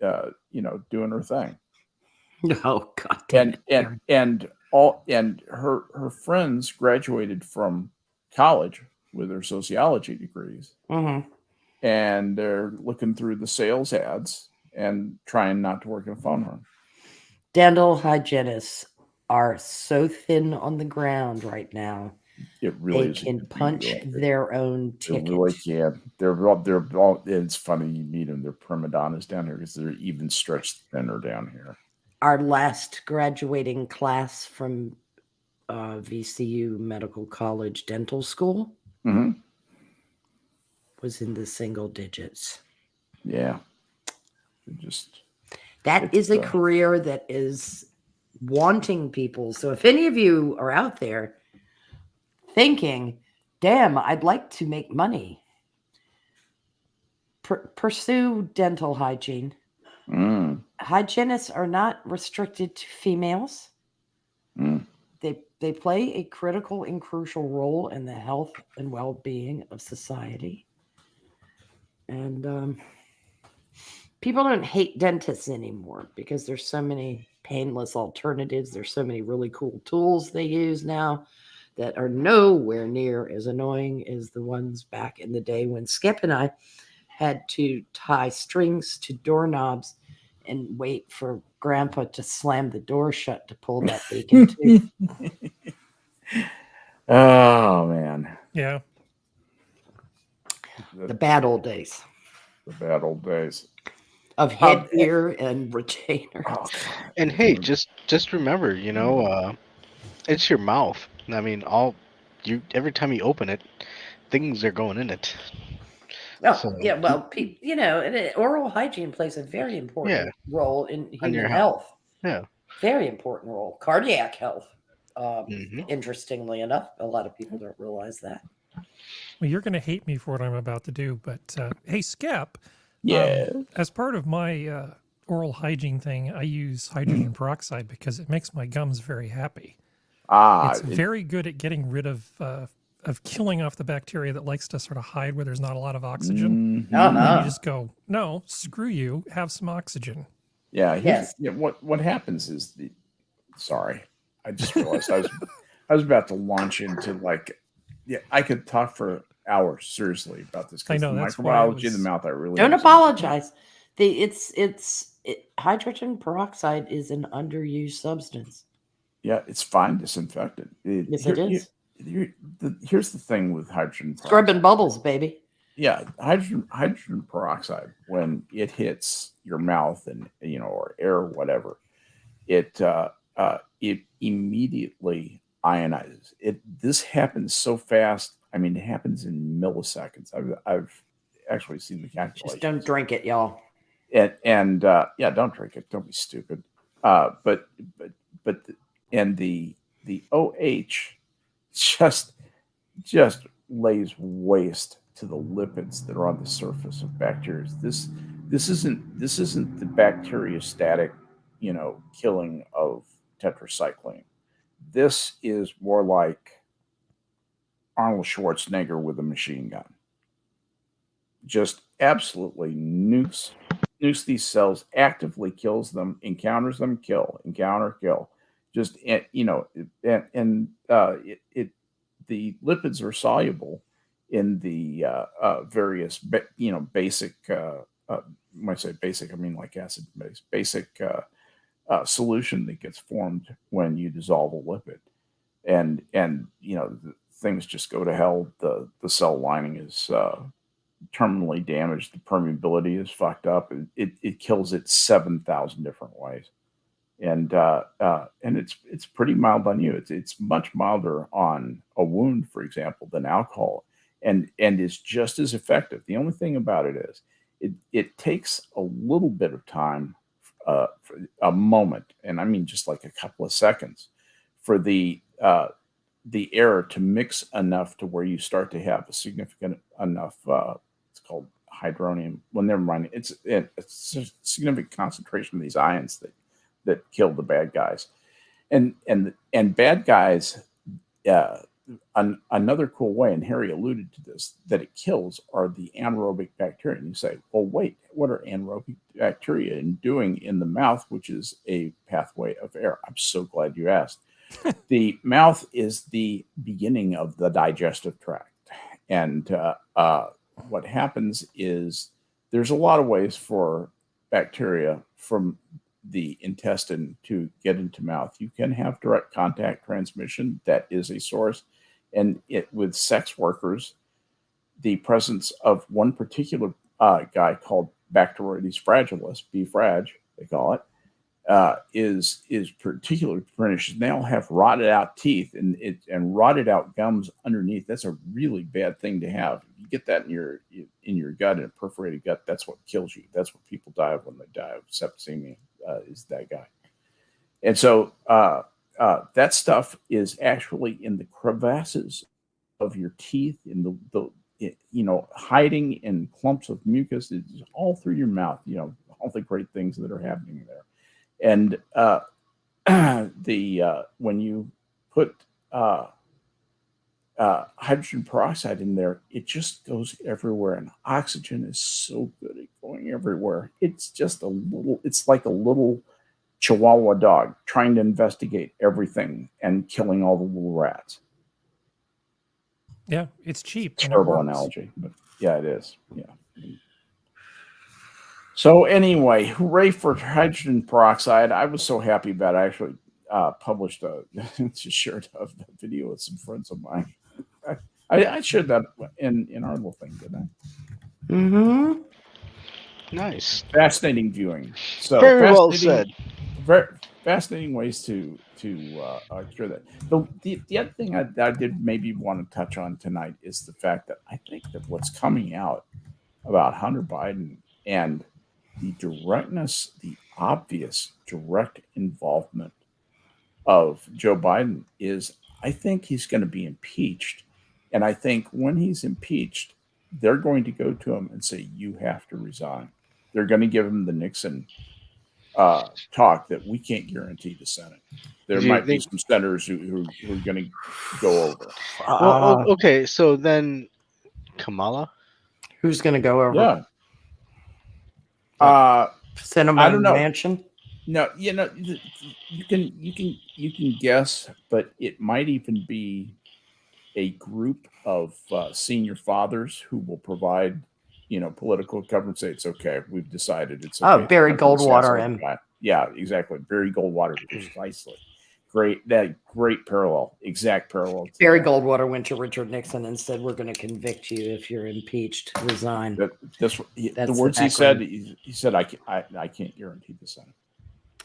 Speaker 1: doing her thing.
Speaker 2: Oh God! Damn it.
Speaker 1: And her friends graduated from college with their sociology degrees, and they're looking through the sales ads and trying not to work in a phone room.
Speaker 2: Dental hygienists are so thin on the ground right now.
Speaker 1: It really
Speaker 2: They can punch their own ticket.
Speaker 1: They really can. They're all. It's funny you meet them. They're prima donnas down here because they're even stretched thinner down here.
Speaker 2: Our last graduating class from VCU Medical College Dental School was in the single digits.
Speaker 1: Yeah.
Speaker 2: That is a career that is wanting people. So if any of you are out there thinking, damn, I'd like to make money, pursue dental hygiene. Hygienists are not restricted to females. They play a critical and crucial role in the health and well-being of society. And people don't hate dentists anymore because there's so many painless alternatives. There's so many really cool tools they use now that are nowhere near as annoying as the ones back in the day when Skep and I had to tie strings to doorknobs and wait for Grandpa to slam the door shut to pull that bacon tooth.
Speaker 1: Oh, man.
Speaker 4: Yeah.
Speaker 2: The bad old days.
Speaker 1: The bad old days.
Speaker 2: Of headgear and retainers.
Speaker 3: And hey, just remember, it's your mouth. I mean, every time you open it, things are going in it.
Speaker 2: Oh,
Speaker 3: So,
Speaker 2: yeah. Well, and oral hygiene plays a very important role in
Speaker 3: On your
Speaker 2: human health.
Speaker 3: Yeah.
Speaker 2: Very important role. Cardiac health.
Speaker 3: Mhm.
Speaker 2: Interestingly enough, a lot of people don't realize that.
Speaker 4: Well, you're going to hate me for what I'm about to do, but hey, Skep,
Speaker 1: Yeah.
Speaker 4: as part of my oral hygiene thing, I use hydrogen peroxide because it makes my gums very happy. It's very good at getting rid of killing off the bacteria that likes to sort of hide where there's not a lot of oxygen. And then you just go, no, screw you, have some oxygen.
Speaker 1: Yeah.
Speaker 2: Yes.
Speaker 1: What happens is sorry, I just realized I was about to launch into I could talk for hours seriously about this
Speaker 4: I
Speaker 1: because
Speaker 4: know,
Speaker 1: the
Speaker 4: that's why
Speaker 1: microbiology of the mouth. I really
Speaker 2: Don't
Speaker 1: was-
Speaker 2: apologize. Hydrogen peroxide is an underused substance.
Speaker 1: Yeah, it's fine disinfectant.
Speaker 2: Yes, it is.
Speaker 1: Here's the thing with hydrogen peroxide.
Speaker 2: Scrubbing bubbles, baby.
Speaker 1: Yeah, hydrogen peroxide, when it hits your mouth and or air or whatever, it immediately ionizes. This happens so fast. I mean, it happens in milliseconds. I've actually seen the calculations.
Speaker 2: Just don't drink it, y'all.
Speaker 1: And don't drink it. Don't be stupid. But the OH just lays waste to the lipids that are on the surface of bacteria. This isn't the bacteriostatic, killing of tetracycline. This is more like Arnold Schwarzenegger with a machine gun. Just absolutely nukes these cells, actively kills them, encounters them, kill, encounter, kill. Just the lipids are soluble in the various basic. When I say basic, I mean like acid base. Basic solution that gets formed when you dissolve a lipid, and things just go to hell. The cell lining is terminally damaged. The permeability is fucked up. It kills it 7,000 different ways, and it's pretty mild on you. It's much milder on a wound, for example, than alcohol, and is just as effective. The only thing about it is it takes a little bit of time, for a moment, and I mean just like a couple of seconds, for the air to mix enough to where you start to have a significant enough. It's called hydronium. Well, never mind. It's a significant concentration of these ions that kill the bad guys, and bad guys. Another cool way, and Harry alluded to this, that it kills are the anaerobic bacteria. And you say, well, wait, what are anaerobic bacteria doing in the mouth, which is a pathway of air? I'm so glad you asked. The mouth is the beginning of the digestive tract. And what happens is there's a lot of ways for bacteria from the intestine to get into mouth. You can have direct contact transmission. That is a source. And with sex workers, the presence of one particular guy called Bacteroides fragilis, B. frag, they call it, is particularly pernicious. They all have rotted out teeth and rotted out gums underneath. That's a really bad thing to have. If you get that in your gut, in a perforated gut, that's what kills you. That's what people die of when they die of septicemia. Is that guy. And so that stuff is actually in the crevasses of your teeth, in the hiding in clumps of mucus. It's all through your mouth. All the great things that are happening there. And when you put hydrogen peroxide in there, it just goes everywhere, and oxygen is so good at going everywhere. It's just it's like a little Chihuahua dog trying to investigate everything and killing all the little rats.
Speaker 4: Yeah, it's cheap.
Speaker 1: Terrible analogy, but yeah, it is. Yeah. So anyway, hooray for hydrogen peroxide. I was so happy about it. I actually published just shared a video with some friends of mine. I shared that in our little thing, didn't I?
Speaker 2: Mm-hmm.
Speaker 3: Nice.
Speaker 1: Fascinating viewing. So
Speaker 3: Very well said.
Speaker 1: Very fascinating ways to cure that. The other thing I did maybe want to touch on tonight is the fact that I think that what's coming out about Hunter Biden and the directness, the obvious direct involvement of Joe Biden is, I think he's going to be impeached. And I think when he's impeached, they're going to go to him and say, you have to resign. They're going to give him the Nixon talk that we can't guarantee the Senate. There
Speaker 3: Do you
Speaker 1: might be
Speaker 3: think?
Speaker 1: some senators who are going to go over.
Speaker 3: Well, okay, so then Kamala.
Speaker 2: Who's going to go over?
Speaker 1: Yeah.
Speaker 2: Cinema
Speaker 1: I don't know.
Speaker 2: Mansion?
Speaker 1: No, you can guess, but it might even be a group of senior fathers who will provide, political coverage. Say it's okay. We've decided it's okay.
Speaker 2: Oh, Barry Goldwater.
Speaker 1: Yeah, exactly. Barry Goldwater, precisely. Great parallel, exact parallel.
Speaker 2: Barry Goldwater went to Richard Nixon and said, "We're going to convict you if you're impeached. Resign."
Speaker 1: The words he said. He said, "I can't guarantee the Senate."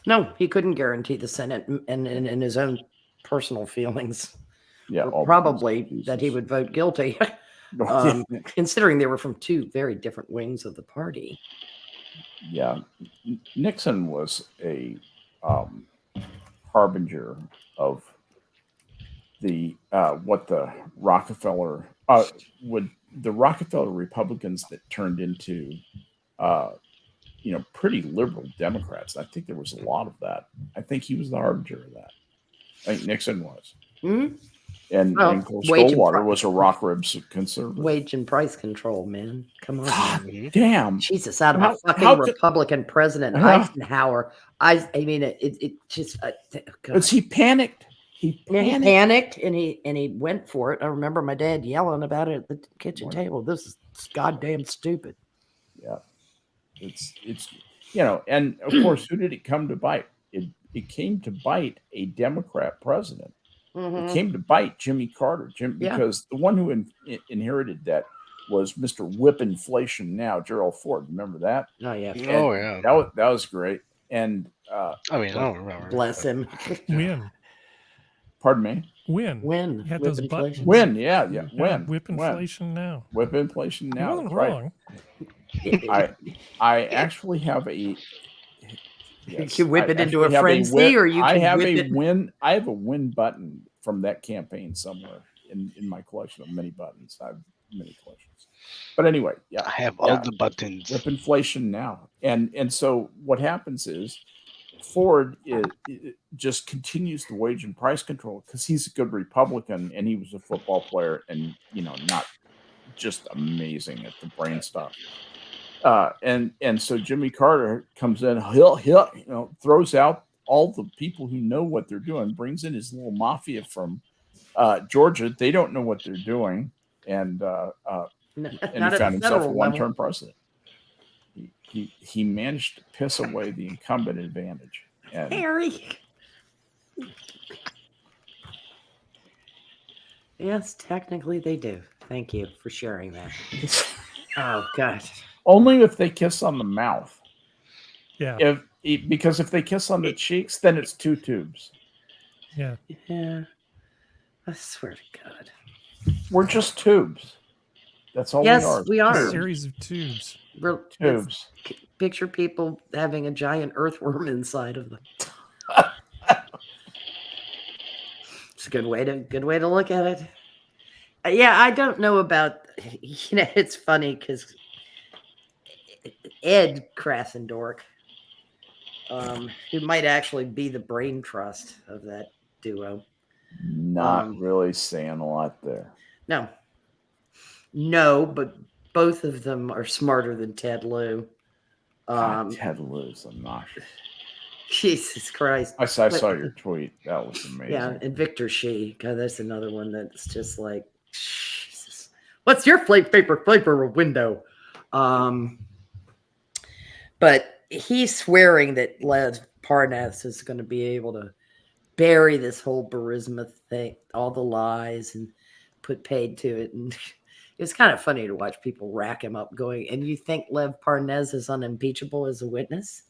Speaker 2: No, he couldn't guarantee the Senate, and in his own personal feelings, probably that he would vote guilty, considering they were from two very different wings of the party.
Speaker 1: Yeah, Nixon was a harbinger of the what the Rockefeller Republicans that turned into pretty liberal Democrats. I think there was a lot of that. I think he was the harbinger of that. I think Nixon was.
Speaker 2: Mm-hmm.
Speaker 1: And of course, Goldwater was a rock ribs conservative.
Speaker 2: Wage and price control, man. Come on.
Speaker 1: God damn.
Speaker 2: Jesus, out of a fucking Republican president, Eisenhower. I mean, it just.
Speaker 1: Because he panicked. He
Speaker 2: panicked and he went for it. I remember my dad yelling about it at the kitchen table. This is goddamn stupid.
Speaker 1: Yeah. It's and of course, who did it come to bite? It came to bite a Democrat president.
Speaker 2: Mm-hmm.
Speaker 1: It came to bite Jimmy Carter, because the one who inherited that was Mr. Whip Inflation now, Gerald Ford. Remember that?
Speaker 2: Oh yeah.
Speaker 1: And that was great. And
Speaker 3: I don't remember.
Speaker 2: Bless him.
Speaker 4: Win.
Speaker 1: Pardon me.
Speaker 2: Win.
Speaker 4: You had those buttons.
Speaker 1: Win. Yeah. Win.
Speaker 4: Whip inflation now.
Speaker 1: Whip inflation now.
Speaker 4: You wasn't wrong.
Speaker 1: I actually have a.
Speaker 2: Yes, you whip it into a frenzy, or you?
Speaker 1: I have a win. I have a win button from that campaign somewhere in my collection of many buttons. I have many collections, but anyway,
Speaker 3: I have all the buttons.
Speaker 1: Whip inflation now, and so what happens is Ford it just continues the wage and price control because he's a good Republican and he was a football player and not just amazing at the brain stuff. And so Jimmy Carter comes in, he'll throws out all the people who know what they're doing, brings in his little mafia from Georgia. They don't know what they're doing, and he found himself a one-term president. He managed to piss away the incumbent advantage. And
Speaker 2: Harry. Yes, technically they do. Thank you for sharing that. Oh God.
Speaker 1: Only if they kiss on the mouth.
Speaker 4: Yeah.
Speaker 1: Because if they kiss on the cheeks, then it's two tubes.
Speaker 4: Yeah.
Speaker 2: Yeah. I swear to God.
Speaker 1: We're just tubes. That's all
Speaker 2: yes,
Speaker 1: we are.
Speaker 2: We are.
Speaker 4: A series of tubes.
Speaker 1: Tubes.
Speaker 2: Picture people having a giant earthworm inside of them. It's a good way to look at it. Yeah, I don't know about. It's funny because Ed Krassendork, who might actually be the brain trust of that duo.
Speaker 1: Not really saying a lot there.
Speaker 2: No, but both of them are smarter than Ted Lieu.
Speaker 1: Ted Lieu's a nosh.
Speaker 2: Jesus Christ.
Speaker 1: I saw your tweet. That was amazing.
Speaker 2: Yeah, and Victor Shee. God, that's another one that's just like, Jesus. What's your flavor window? But he's swearing that Lev Parnas is going to be able to bury this whole Burisma thing, all the lies, and put paid to it. And it's kind of funny to watch people rack him up going, and you think Lev Parnas is unimpeachable as a witness?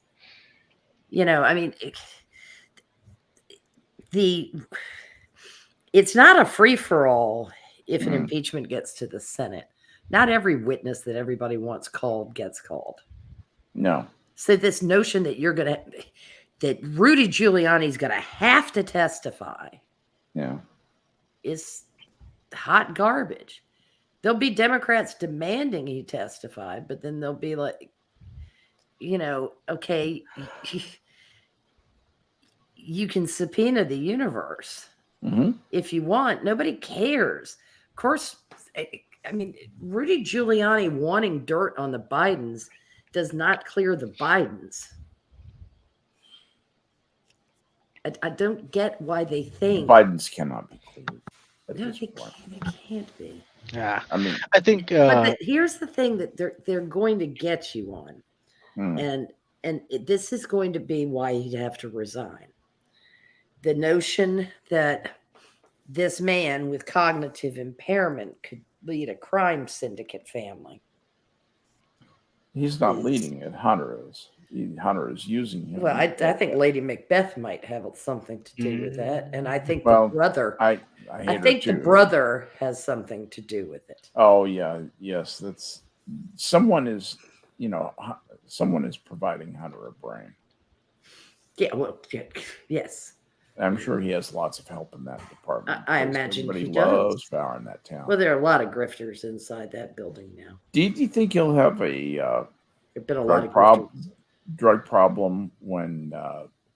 Speaker 2: I mean, it's not a free-for-all if an impeachment gets to the Senate. Not every witness that everybody wants called gets called.
Speaker 1: No.
Speaker 2: So this notion that that Rudy Giuliani's going to have to testify
Speaker 1: Yeah.
Speaker 2: is hot garbage. There'll be Democrats demanding he testify, but then they'll be like, okay, you can subpoena the universe if you want. Nobody cares. Of course, I mean, Rudy Giuliani wanting dirt on the Bidens does not clear the Bidens. I don't get why they think
Speaker 1: Bidens cannot be cleared.
Speaker 2: no, they can't be.
Speaker 3: Yeah,
Speaker 1: I mean,
Speaker 3: I think.
Speaker 2: But here's the thing that they're going to get you on, and this is going to be why he'd have to resign. The notion that this man with cognitive impairment could lead a crime syndicate family.
Speaker 1: he's not leading it. Hunter is. Hunter is using him.
Speaker 2: Well, I think Lady Macbeth might have something to do with that, and I think the brother.
Speaker 1: I
Speaker 2: think the brother has something to do with it.
Speaker 1: Oh yeah, yes. That's someone is. Someone is providing Hunter a brain.
Speaker 2: Yeah. Well. Yes.
Speaker 1: I'm sure he has lots of help in that department.
Speaker 2: I imagine
Speaker 1: he
Speaker 2: does.
Speaker 1: loves power in that town.
Speaker 2: Well, there are a lot of grifters inside that building now.
Speaker 1: Do you think he'll have a
Speaker 2: There've been a lot of
Speaker 1: drug problem when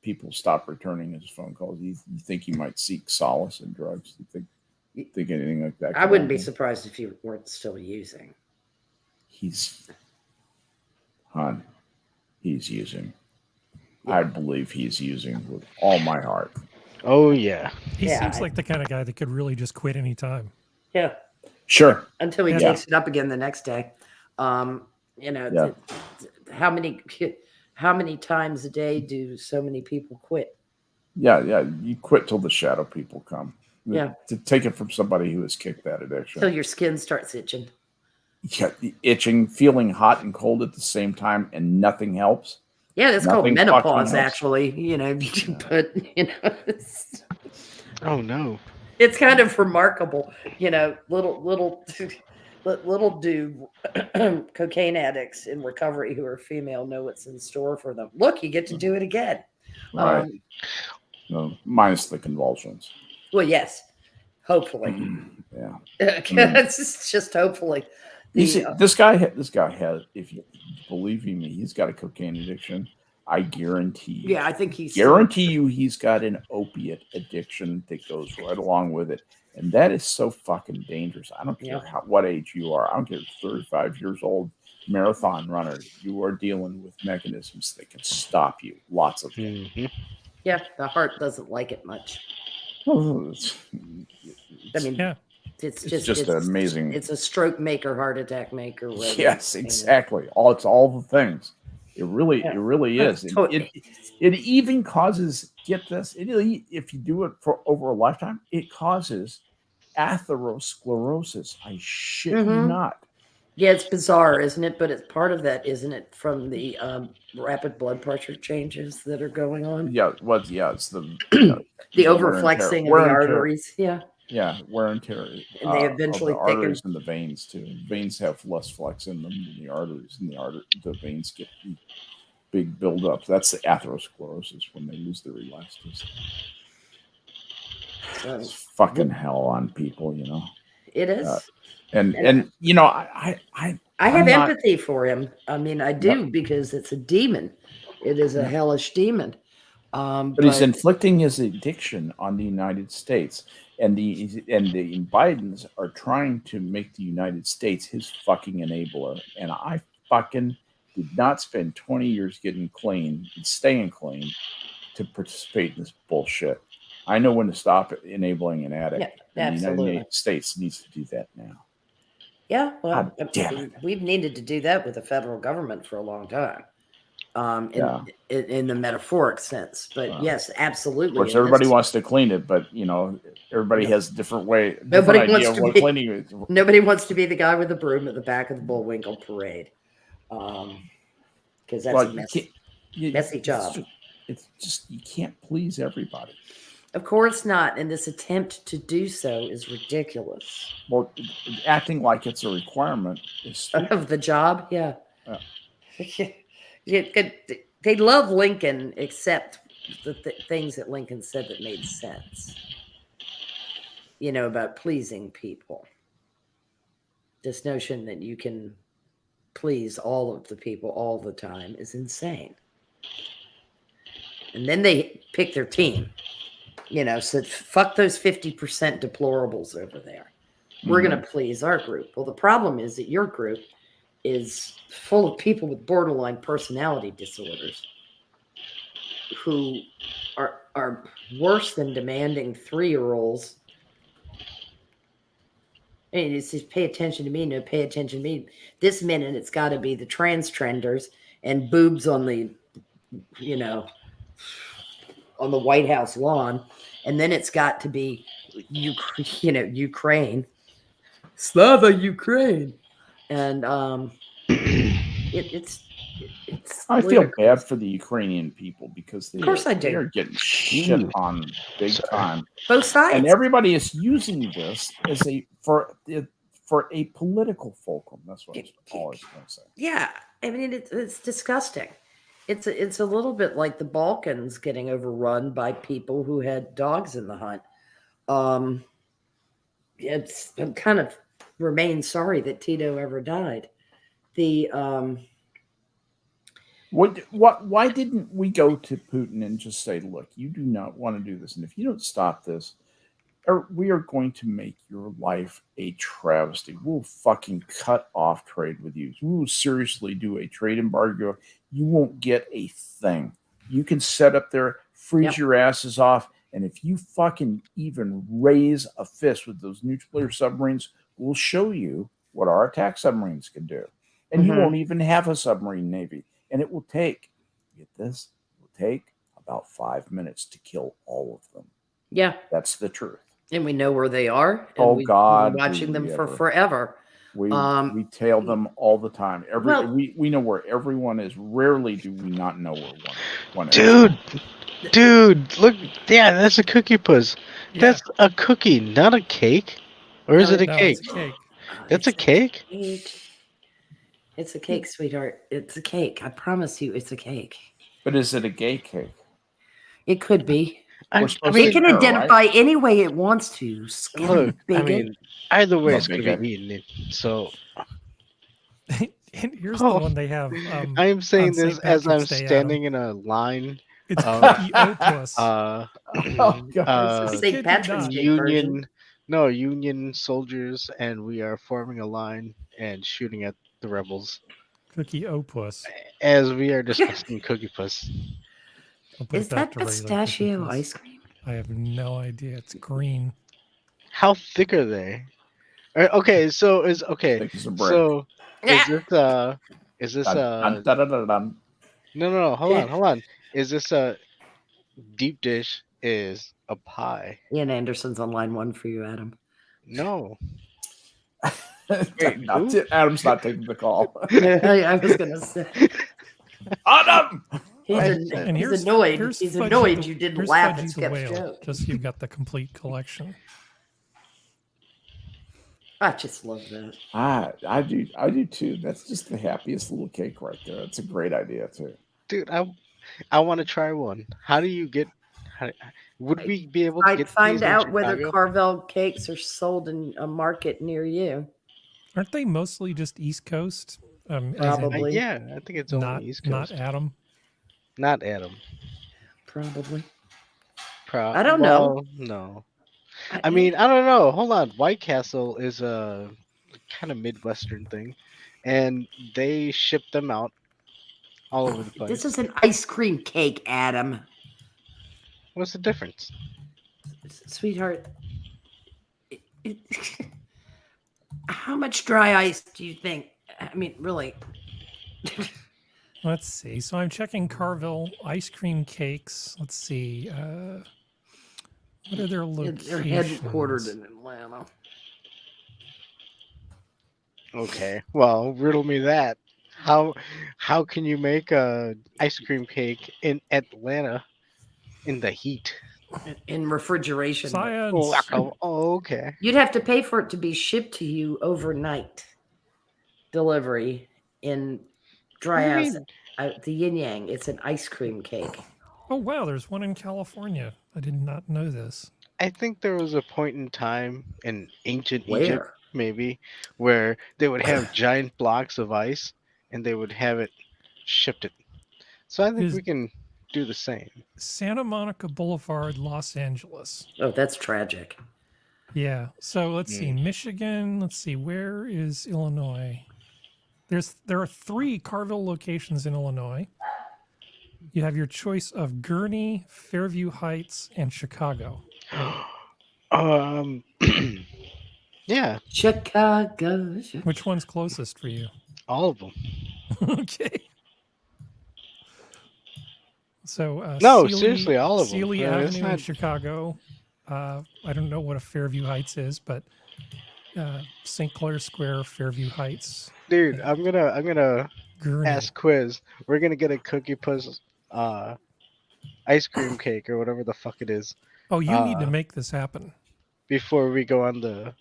Speaker 1: people stop returning his phone calls? You think he might seek solace in drugs? You think anything like that?
Speaker 2: I wouldn't be surprised if you weren't still using.
Speaker 1: He's using. Yeah. I believe he's using with all my heart.
Speaker 3: Oh yeah.
Speaker 4: He seems like the kind of guy that could really just quit anytime.
Speaker 2: Yeah.
Speaker 1: Sure.
Speaker 2: Until he takes it up again the next day. How many times a day do so many people quit?
Speaker 1: Yeah. You quit till the shadow people come.
Speaker 2: Yeah.
Speaker 1: To take it from somebody who has kicked that addiction.
Speaker 2: Till your skin starts itching.
Speaker 1: Yeah, itching, feeling hot and cold at the same time, and nothing helps.
Speaker 2: Yeah, that's called menopause, actually. But
Speaker 3: oh no,
Speaker 2: it's kind of remarkable. Little do cocaine addicts in recovery who are female know what's in store for them. Look, you get to do it again.
Speaker 1: Right. No, minus the convulsions.
Speaker 2: Well, yes, hopefully.
Speaker 1: Yeah,
Speaker 2: it's just hopefully.
Speaker 1: This guy has. If you believe me, he's got a cocaine addiction. I guarantee you.
Speaker 2: Yeah, I think he's
Speaker 1: got an opiate addiction that goes right along with it, and that is so fucking dangerous. I don't care what age you are. I don't care if you're 35 years old, marathon runner. You are dealing with mechanisms that can stop you. Lots of them.
Speaker 3: Mm-hmm.
Speaker 2: Yeah, the heart doesn't like it much. It's just
Speaker 1: amazing.
Speaker 2: It's a stroke maker, heart attack maker.
Speaker 1: Yes, exactly. It's all the things. It really is. It even causes, get this, if you do it for over a lifetime, it causes atherosclerosis. I shit you not.
Speaker 2: Yeah, it's bizarre, isn't it? But it's part of that, isn't it, from the rapid blood pressure changes that are going on?
Speaker 1: Yeah, it's the
Speaker 2: the overflexing of the arteries. Yeah.
Speaker 1: Yeah, wear and tear.
Speaker 2: And they eventually
Speaker 1: the arteries and the veins too. Veins have less flex in them than the arteries, and the veins get big buildup. That's the atherosclerosis when they lose their elasticity. It's fucking hell on people,
Speaker 2: It is.
Speaker 1: I
Speaker 2: have empathy for him. I mean, I do because it's a demon. It is a hellish demon.
Speaker 1: But he's inflicting his addiction on the United States, and the Bidens are trying to make the United States his fucking enabler. And I fucking did not spend 20 years getting clean and staying clean to participate in this bullshit. I know when to stop enabling an addict.
Speaker 2: Yeah, absolutely.
Speaker 1: The United States needs to do that now.
Speaker 2: Yeah, well, we've needed to do that with the federal government for a long time. In the metaphoric sense, but yes, absolutely.
Speaker 1: Of course, everybody wants to clean it, but everybody has a different way.
Speaker 2: Nobody wants to be the guy with the broom at the back of the Bullwinkle parade, because that's a messy job.
Speaker 1: It's just you can't please everybody.
Speaker 2: Of course not. And this attempt to do so is ridiculous.
Speaker 1: Well, acting like it's a requirement is stupid.
Speaker 2: Of the job, yeah.
Speaker 1: Yeah.
Speaker 2: They love Lincoln, except the things that Lincoln said that made sense. You know, about pleasing people. This notion that you can please all of the people all the time is insane. And then they pick their team. You know, said, fuck those 50% deplorables over there. We're going to please our group. Well, the problem is that your group is full of people with borderline personality disorders who are worse than demanding 3-year-olds. And it's just pay attention to me, no, pay attention to me. This minute, it's got to be the trans trenders and boobs on the, you know, on the White House lawn. And then it's got to be, Ukraine. Slava Ukraine. And it's
Speaker 1: I feel
Speaker 2: ludicrous.
Speaker 1: bad for the Ukrainian people because
Speaker 2: Of course I
Speaker 1: they
Speaker 2: do.
Speaker 1: are getting shit on big time.
Speaker 2: Both sides.
Speaker 1: And everybody is using this as for a political fulcrum. That's what I'm always going to say.
Speaker 2: Yeah, I mean it's disgusting. It's a little bit like the Balkans getting overrun by people who had dogs in the hunt. I'm kind of remain sorry that Tito ever died.
Speaker 1: Why didn't we go to Putin and just say, look, you do not want to do this, and if you don't stop this, we are going to make your life a travesty. We'll fucking cut off trade with you. We will seriously do a trade embargo. You won't get a thing. You can set up there, freeze your asses off, and if you fucking even raise a fist with those nuclear submarines, we'll show you what our attack submarines can do. And you won't even have a submarine navy. And it will take, get this, it will take about 5 minutes to kill all of them.
Speaker 2: Yeah.
Speaker 1: That's the truth.
Speaker 2: And we know where they are. And
Speaker 1: Oh, God.
Speaker 2: We're watching them for forever.
Speaker 1: We tail them all the time. We know where everyone is. Rarely do we not know where one is.
Speaker 3: Dude, look. Yeah, that's a cookie puss.
Speaker 4: Yeah.
Speaker 3: That's a cookie, not a cake. Or is it a
Speaker 4: No,
Speaker 3: cake?
Speaker 4: it's a cake.
Speaker 3: That's a cake?
Speaker 2: It's a cake, sweetheart. It's a cake. I promise you, it's a cake.
Speaker 1: But is it a gay cake?
Speaker 2: It could be.
Speaker 1: It
Speaker 2: can identify any way it wants to.
Speaker 3: Look,
Speaker 2: bigot.
Speaker 3: I mean, either way,
Speaker 1: Oh,
Speaker 3: it's going to be eaten. So,
Speaker 4: And here's the one they have.
Speaker 3: I am saying
Speaker 4: on
Speaker 3: this
Speaker 4: St.
Speaker 3: as I'm
Speaker 4: Patrick's Day,
Speaker 3: standing in a line.
Speaker 4: It's cookie opus.
Speaker 1: Oh, God.
Speaker 2: St. Patrick's Day version.
Speaker 3: Union soldiers, and we are forming a line and shooting at the rebels
Speaker 4: Cookie opus.
Speaker 3: as we are discussing Cookie Puss.
Speaker 4: I'll put
Speaker 2: Is
Speaker 4: it back
Speaker 2: that
Speaker 4: to regular
Speaker 2: pistachio
Speaker 4: Cookie Puss.
Speaker 2: ice cream?
Speaker 4: I have no idea. It's green.
Speaker 3: How thick are they? Okay, so is okay.
Speaker 1: Thick as a brick.
Speaker 3: So is this
Speaker 1: Dun, dun, dun, dun, dun.
Speaker 3: no, hold on. Is this a deep dish? Is a pie?
Speaker 2: Ian Anderson's on line 1 for you, Adam.
Speaker 3: No.
Speaker 1: Adam's not taking the call.
Speaker 2: I was going to say.
Speaker 1: Adam!
Speaker 2: He's annoyed. He's annoyed you didn't laugh at Skep's joke.
Speaker 4: Just so you've got the complete collection.
Speaker 2: I just love that.
Speaker 1: I do too. That's just the happiest little cake right there. It's a great idea too.
Speaker 3: Dude, I want to try one. How do you get? Would we be able to
Speaker 2: I'd
Speaker 3: get
Speaker 2: find
Speaker 3: these in
Speaker 2: out whether
Speaker 3: Chicago?
Speaker 2: Carvel cakes are sold in a market near you.
Speaker 4: Aren't they mostly just East Coast? As in
Speaker 2: Probably.
Speaker 3: Yeah, I think it's only
Speaker 4: not
Speaker 3: East Coast.
Speaker 4: not Adam.
Speaker 3: Not Adam.
Speaker 2: Probably. I don't know.
Speaker 3: No. I mean, I don't know. Hold on. White Castle is a kind of Midwestern thing, and they ship them out all over the place.
Speaker 2: This is an ice cream cake, Adam.
Speaker 3: What's the difference?
Speaker 2: Sweetheart. How much dry ice do you think? I mean, really.
Speaker 4: Let's see. So I'm checking Carvel ice cream cakes. Let's see. What are their locations?
Speaker 2: They're headquartered in Atlanta.
Speaker 3: Okay. Well, riddle me that. How can you make a ice cream cake in Atlanta in the heat?
Speaker 2: in refrigeration.
Speaker 4: Science.
Speaker 3: Oh, okay.
Speaker 2: You'd have to pay for it to be shipped to you overnight delivery in dry
Speaker 3: What do you
Speaker 2: house.
Speaker 3: mean?
Speaker 2: The yin yang. It's an ice cream cake.
Speaker 4: Oh wow, there's one in California. I did not know this.
Speaker 3: I think there was a point in time in ancient
Speaker 2: Where?
Speaker 3: Egypt, maybe, where they would have giant blocks of ice and they would have it shipped it. So I think
Speaker 4: Is-
Speaker 3: we can do the same.
Speaker 4: Santa Monica Boulevard, Los Angeles.
Speaker 2: Oh, that's tragic.
Speaker 4: Yeah. So let's see. Michigan. Let's see. Where is Illinois? There are 3 Carville locations in Illinois. You have your choice of Gurnee, Fairview Heights, and Chicago.
Speaker 3: Yeah,
Speaker 2: Chicago.
Speaker 4: Which one's closest for you?
Speaker 3: all of them.
Speaker 4: Okay. So
Speaker 3: No, seriously, all of them.
Speaker 4: Sealy
Speaker 3: It's
Speaker 4: Avenue in
Speaker 3: not-
Speaker 4: Chicago. I don't know what a Fairview Heights is, but St. Clair Square, Fairview Heights.
Speaker 3: Dude, I'm gonna
Speaker 4: Gurnee.
Speaker 3: ask Quiz. We're gonna get a Cookie Puss ice cream cake or whatever the fuck it is
Speaker 4: Oh, you need to make this happen.
Speaker 3: before we go on the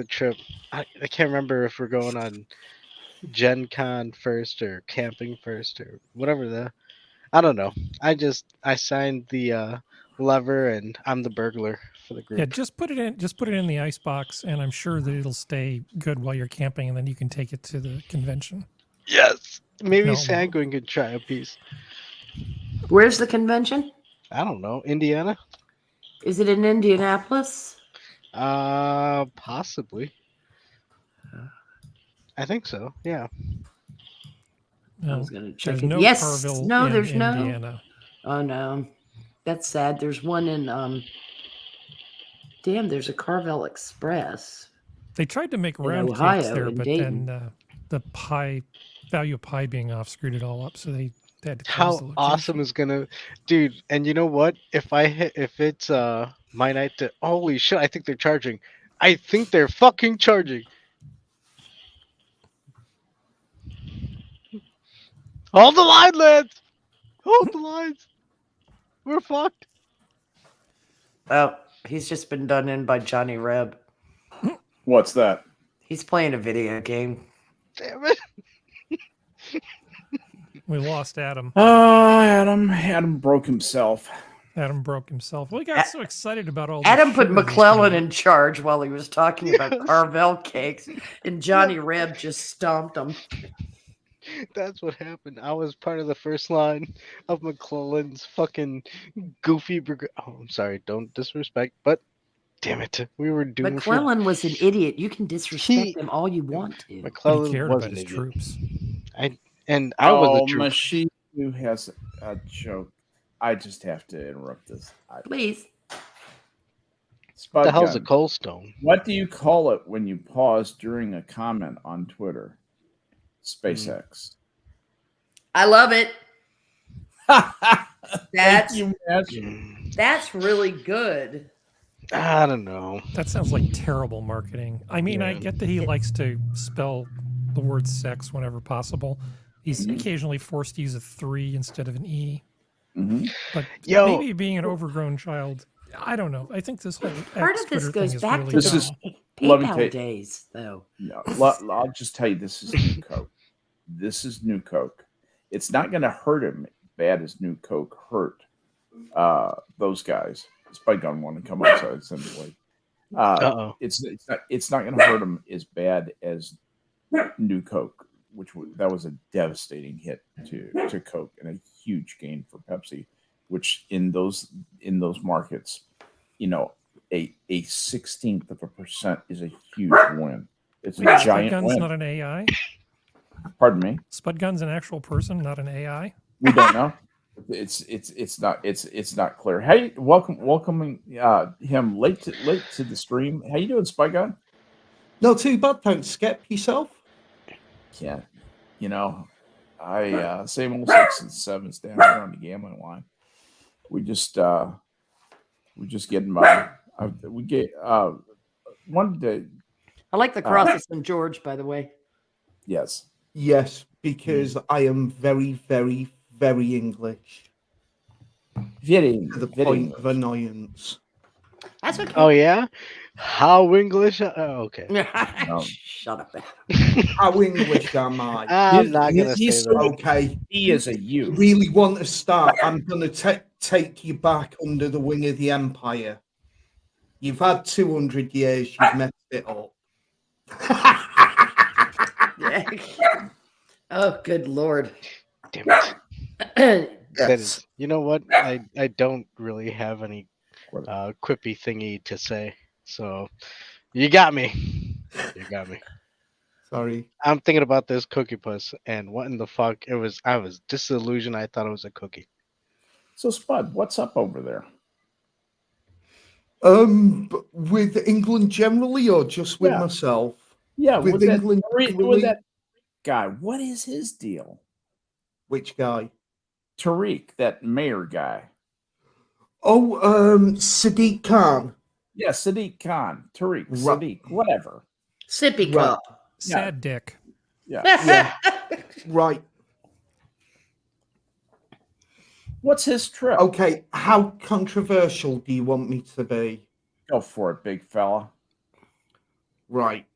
Speaker 3: trip. I can't remember if we're going on Gen Con first or camping first or whatever I don't know. I signed the lever and I'm the burglar for the group.
Speaker 4: Yeah, just put it in the ice box, and I'm sure that it'll stay good while you're camping, and then you can take it to the convention.
Speaker 3: Yes. Maybe
Speaker 4: No.
Speaker 3: Sanguine could try a piece.
Speaker 2: Where's the convention?
Speaker 3: I don't know. Indiana?
Speaker 2: Is it in Indianapolis?
Speaker 3: Possibly. I think so. Yeah.
Speaker 2: I
Speaker 4: No,
Speaker 2: was going to check
Speaker 4: there's
Speaker 2: it.
Speaker 4: no
Speaker 2: Yes.
Speaker 4: Carville
Speaker 2: No,
Speaker 4: in
Speaker 2: there's no.
Speaker 4: Indiana.
Speaker 2: Oh no, that's sad. There's one in Damn, there's a Carvel Express.
Speaker 4: They tried to make
Speaker 2: In
Speaker 4: round
Speaker 2: Ohio,
Speaker 4: cakes there,
Speaker 2: in
Speaker 4: but
Speaker 2: Dayton.
Speaker 4: then the value of pi being off screwed it all up. So they had to close
Speaker 3: How
Speaker 4: the location.
Speaker 3: awesome is gonna, dude? And you know what? If it's my night to, holy shit! I think they're charging. I think they're fucking charging. Hold the line, lads. Hold the lines. We're fucked.
Speaker 2: Oh, he's just been done in by Johnny Reb.
Speaker 1: What's that?
Speaker 2: He's playing a video game.
Speaker 3: Damn it.
Speaker 4: We lost Adam.
Speaker 1: Adam broke himself.
Speaker 4: Adam broke himself. We got so excited about all.
Speaker 2: Adam
Speaker 4: this
Speaker 2: put
Speaker 4: sugar this
Speaker 2: McClellan
Speaker 4: morning.
Speaker 2: in charge while he was talking about Carvel cakes, and Johnny Reb just stomped him.
Speaker 3: That's what happened. I was part of the first line of McClellan's fucking goofy. Oh, I'm sorry. Don't disrespect, but damn it, we were doomed.
Speaker 2: McClellan was an idiot. You can disrespect him all you want to.
Speaker 4: But he
Speaker 3: McClellan
Speaker 4: cared
Speaker 3: was
Speaker 4: about
Speaker 3: an
Speaker 4: his
Speaker 3: idiot.
Speaker 4: troops.
Speaker 3: I was
Speaker 1: Oh,
Speaker 3: a troop.
Speaker 1: Machine who has a joke. I just have to interrupt this.
Speaker 2: Please.
Speaker 3: What the hell's a
Speaker 1: Spud gun.
Speaker 3: coal stone?
Speaker 1: What do you call it when you pause during a comment on Twitter? SpaceX.
Speaker 2: I love it.
Speaker 1: Thank you, Matt.
Speaker 2: That's really good.
Speaker 3: I don't know.
Speaker 4: That sounds like terrible marketing. I mean, I
Speaker 3: Yeah.
Speaker 4: get that he likes to spell the word sex whenever possible. He's
Speaker 1: Mhm.
Speaker 4: occasionally forced to use a 3 instead of an E.
Speaker 1: Mhm.
Speaker 4: But
Speaker 3: Yo.
Speaker 4: maybe being an overgrown child, I don't know. I think this whole
Speaker 2: Part of this
Speaker 4: Twitter
Speaker 2: goes
Speaker 4: thing
Speaker 2: back
Speaker 4: really
Speaker 2: to
Speaker 1: This
Speaker 2: the
Speaker 1: is- let me
Speaker 2: PayPal
Speaker 1: take-
Speaker 2: days, though.
Speaker 1: No, I'll just tell you, this is New Coke. This is New Coke. It's not going to hurt him bad as New Coke hurt those guys. Spike Gun want to come outside anyway.
Speaker 3: Uh-oh.
Speaker 1: It's not going to hurt him as bad as New Coke, that was a devastating hit to Coke and a huge gain for Pepsi, which in those markets, you know, a 0.16% is a huge win. It's a
Speaker 4: Spud
Speaker 1: giant
Speaker 4: Gun's
Speaker 1: win.
Speaker 4: not an AI.
Speaker 1: Pardon me.
Speaker 4: Spud Gun's an actual person, not an AI.
Speaker 1: We don't know. It's not clear. Hey, welcoming him late to the stream. How you doing, Spy Gun?
Speaker 5: Not too bad, thanks. Skep, yourself?
Speaker 1: Yeah, you know, I same old 6 and 7s down here on the gambling line. We just getting by. We get one day.
Speaker 2: I like the cross of St. George, by the way.
Speaker 1: Yes.
Speaker 5: Yes, because I am very, very, very English.
Speaker 1: Very,
Speaker 5: to the
Speaker 1: very
Speaker 5: point
Speaker 1: English.
Speaker 5: of annoyance.
Speaker 2: That's okay.
Speaker 3: Oh yeah, how English? Oh, okay.
Speaker 2: Shut up.
Speaker 5: How English am I?
Speaker 3: I'm not gonna
Speaker 1: He's
Speaker 3: say
Speaker 1: so-
Speaker 3: that.
Speaker 5: Okay.
Speaker 1: He is a you.
Speaker 5: Really want to start? I'm going to take you back under the wing of the Empire. You've had 200 years. You've messed it up.
Speaker 2: Oh, good Lord.
Speaker 3: Damn it. That
Speaker 5: Yes.
Speaker 3: is. You know what? I don't really have any quippy thingy to say. So you got me. You got me.
Speaker 5: Sorry.
Speaker 3: I'm thinking about this cookie puss and what in the fuck it was. I was disillusioned. I thought it was a cookie.
Speaker 1: So, Spud, what's up over there?
Speaker 5: With England generally, or just with
Speaker 1: Yeah.
Speaker 5: myself?
Speaker 1: Yeah,
Speaker 5: With
Speaker 1: with
Speaker 5: England
Speaker 1: with
Speaker 5: generally?
Speaker 1: that guy. What is his deal?
Speaker 5: Which guy?
Speaker 1: Tariq, that mayor guy.
Speaker 5: Oh, Sadiq Khan.
Speaker 1: Yeah, Sadiq Khan. Tariq,
Speaker 5: Right.
Speaker 1: Sadiq, whatever.
Speaker 2: Sippy
Speaker 5: Right.
Speaker 2: cup.
Speaker 4: Sad dick.
Speaker 1: Yeah.
Speaker 5: Yeah. Right.
Speaker 1: What's his trip?
Speaker 5: Okay. How controversial do you want me to be?
Speaker 1: Go for it, big fella.
Speaker 5: Right.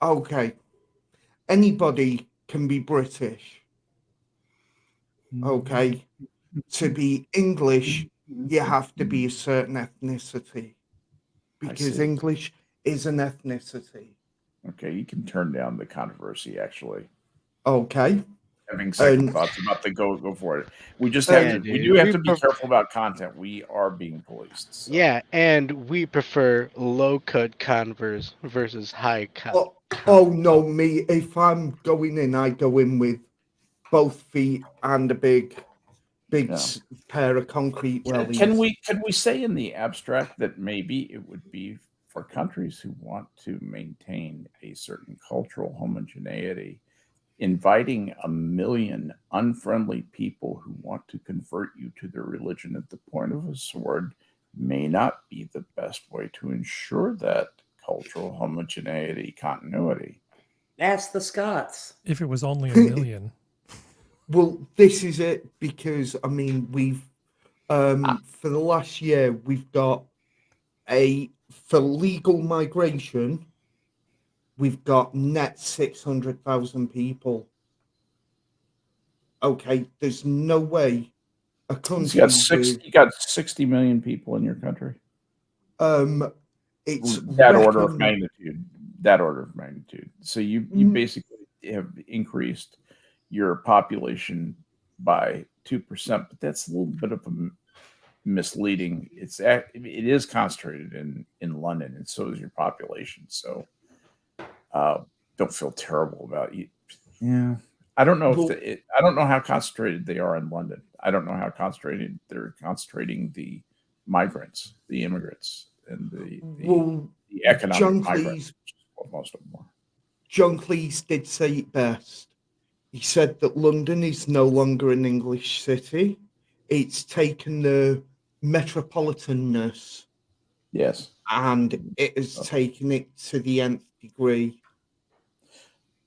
Speaker 5: Okay. Anybody can be British. Okay. To be English, you have to be a certain ethnicity. Because
Speaker 1: see.
Speaker 5: English is an ethnicity.
Speaker 1: Okay, you can turn down the controversy, actually.
Speaker 5: Okay.
Speaker 1: Having second thoughts about the go for it. We just have to. We
Speaker 3: dude,
Speaker 1: do have
Speaker 3: we
Speaker 1: to be careful about content. We are being policed. So.
Speaker 3: Yeah, and we prefer low cut Converse versus high cut.
Speaker 5: Oh no, me. If I'm going in, I go in with both feet and a big pair of concrete wellies.
Speaker 1: Can we say in the abstract that maybe it would be for countries who want to maintain a certain cultural homogeneity, inviting 1 million unfriendly people who want to convert you to their religion at the point of a sword may not be the best way to ensure that cultural homogeneity, continuity.
Speaker 2: Ask the Scots.
Speaker 4: If it was only 1 million.
Speaker 5: Well, this is it, because I mean we've for the last year we've got for legal migration, we've got net 600,000 people. Okay, there's no way a country
Speaker 1: You got 60 million people in your country.
Speaker 5: It's
Speaker 1: that order of magnitude. That order of magnitude. So you basically have increased your population by 2%, but that's a little bit of a misleading. It is concentrated in London, and so is your population. So don't feel terrible about you. Yeah, I don't know I don't know how concentrated they are in London. I don't know how concentrated they're concentrating the migrants, the immigrants, and the economic migrants. Most of them are.
Speaker 5: John Cleese did say it best. He said that London is no longer an English city. It's taken the metropolitanness.
Speaker 1: Yes.
Speaker 5: And it has taken it to the nth degree.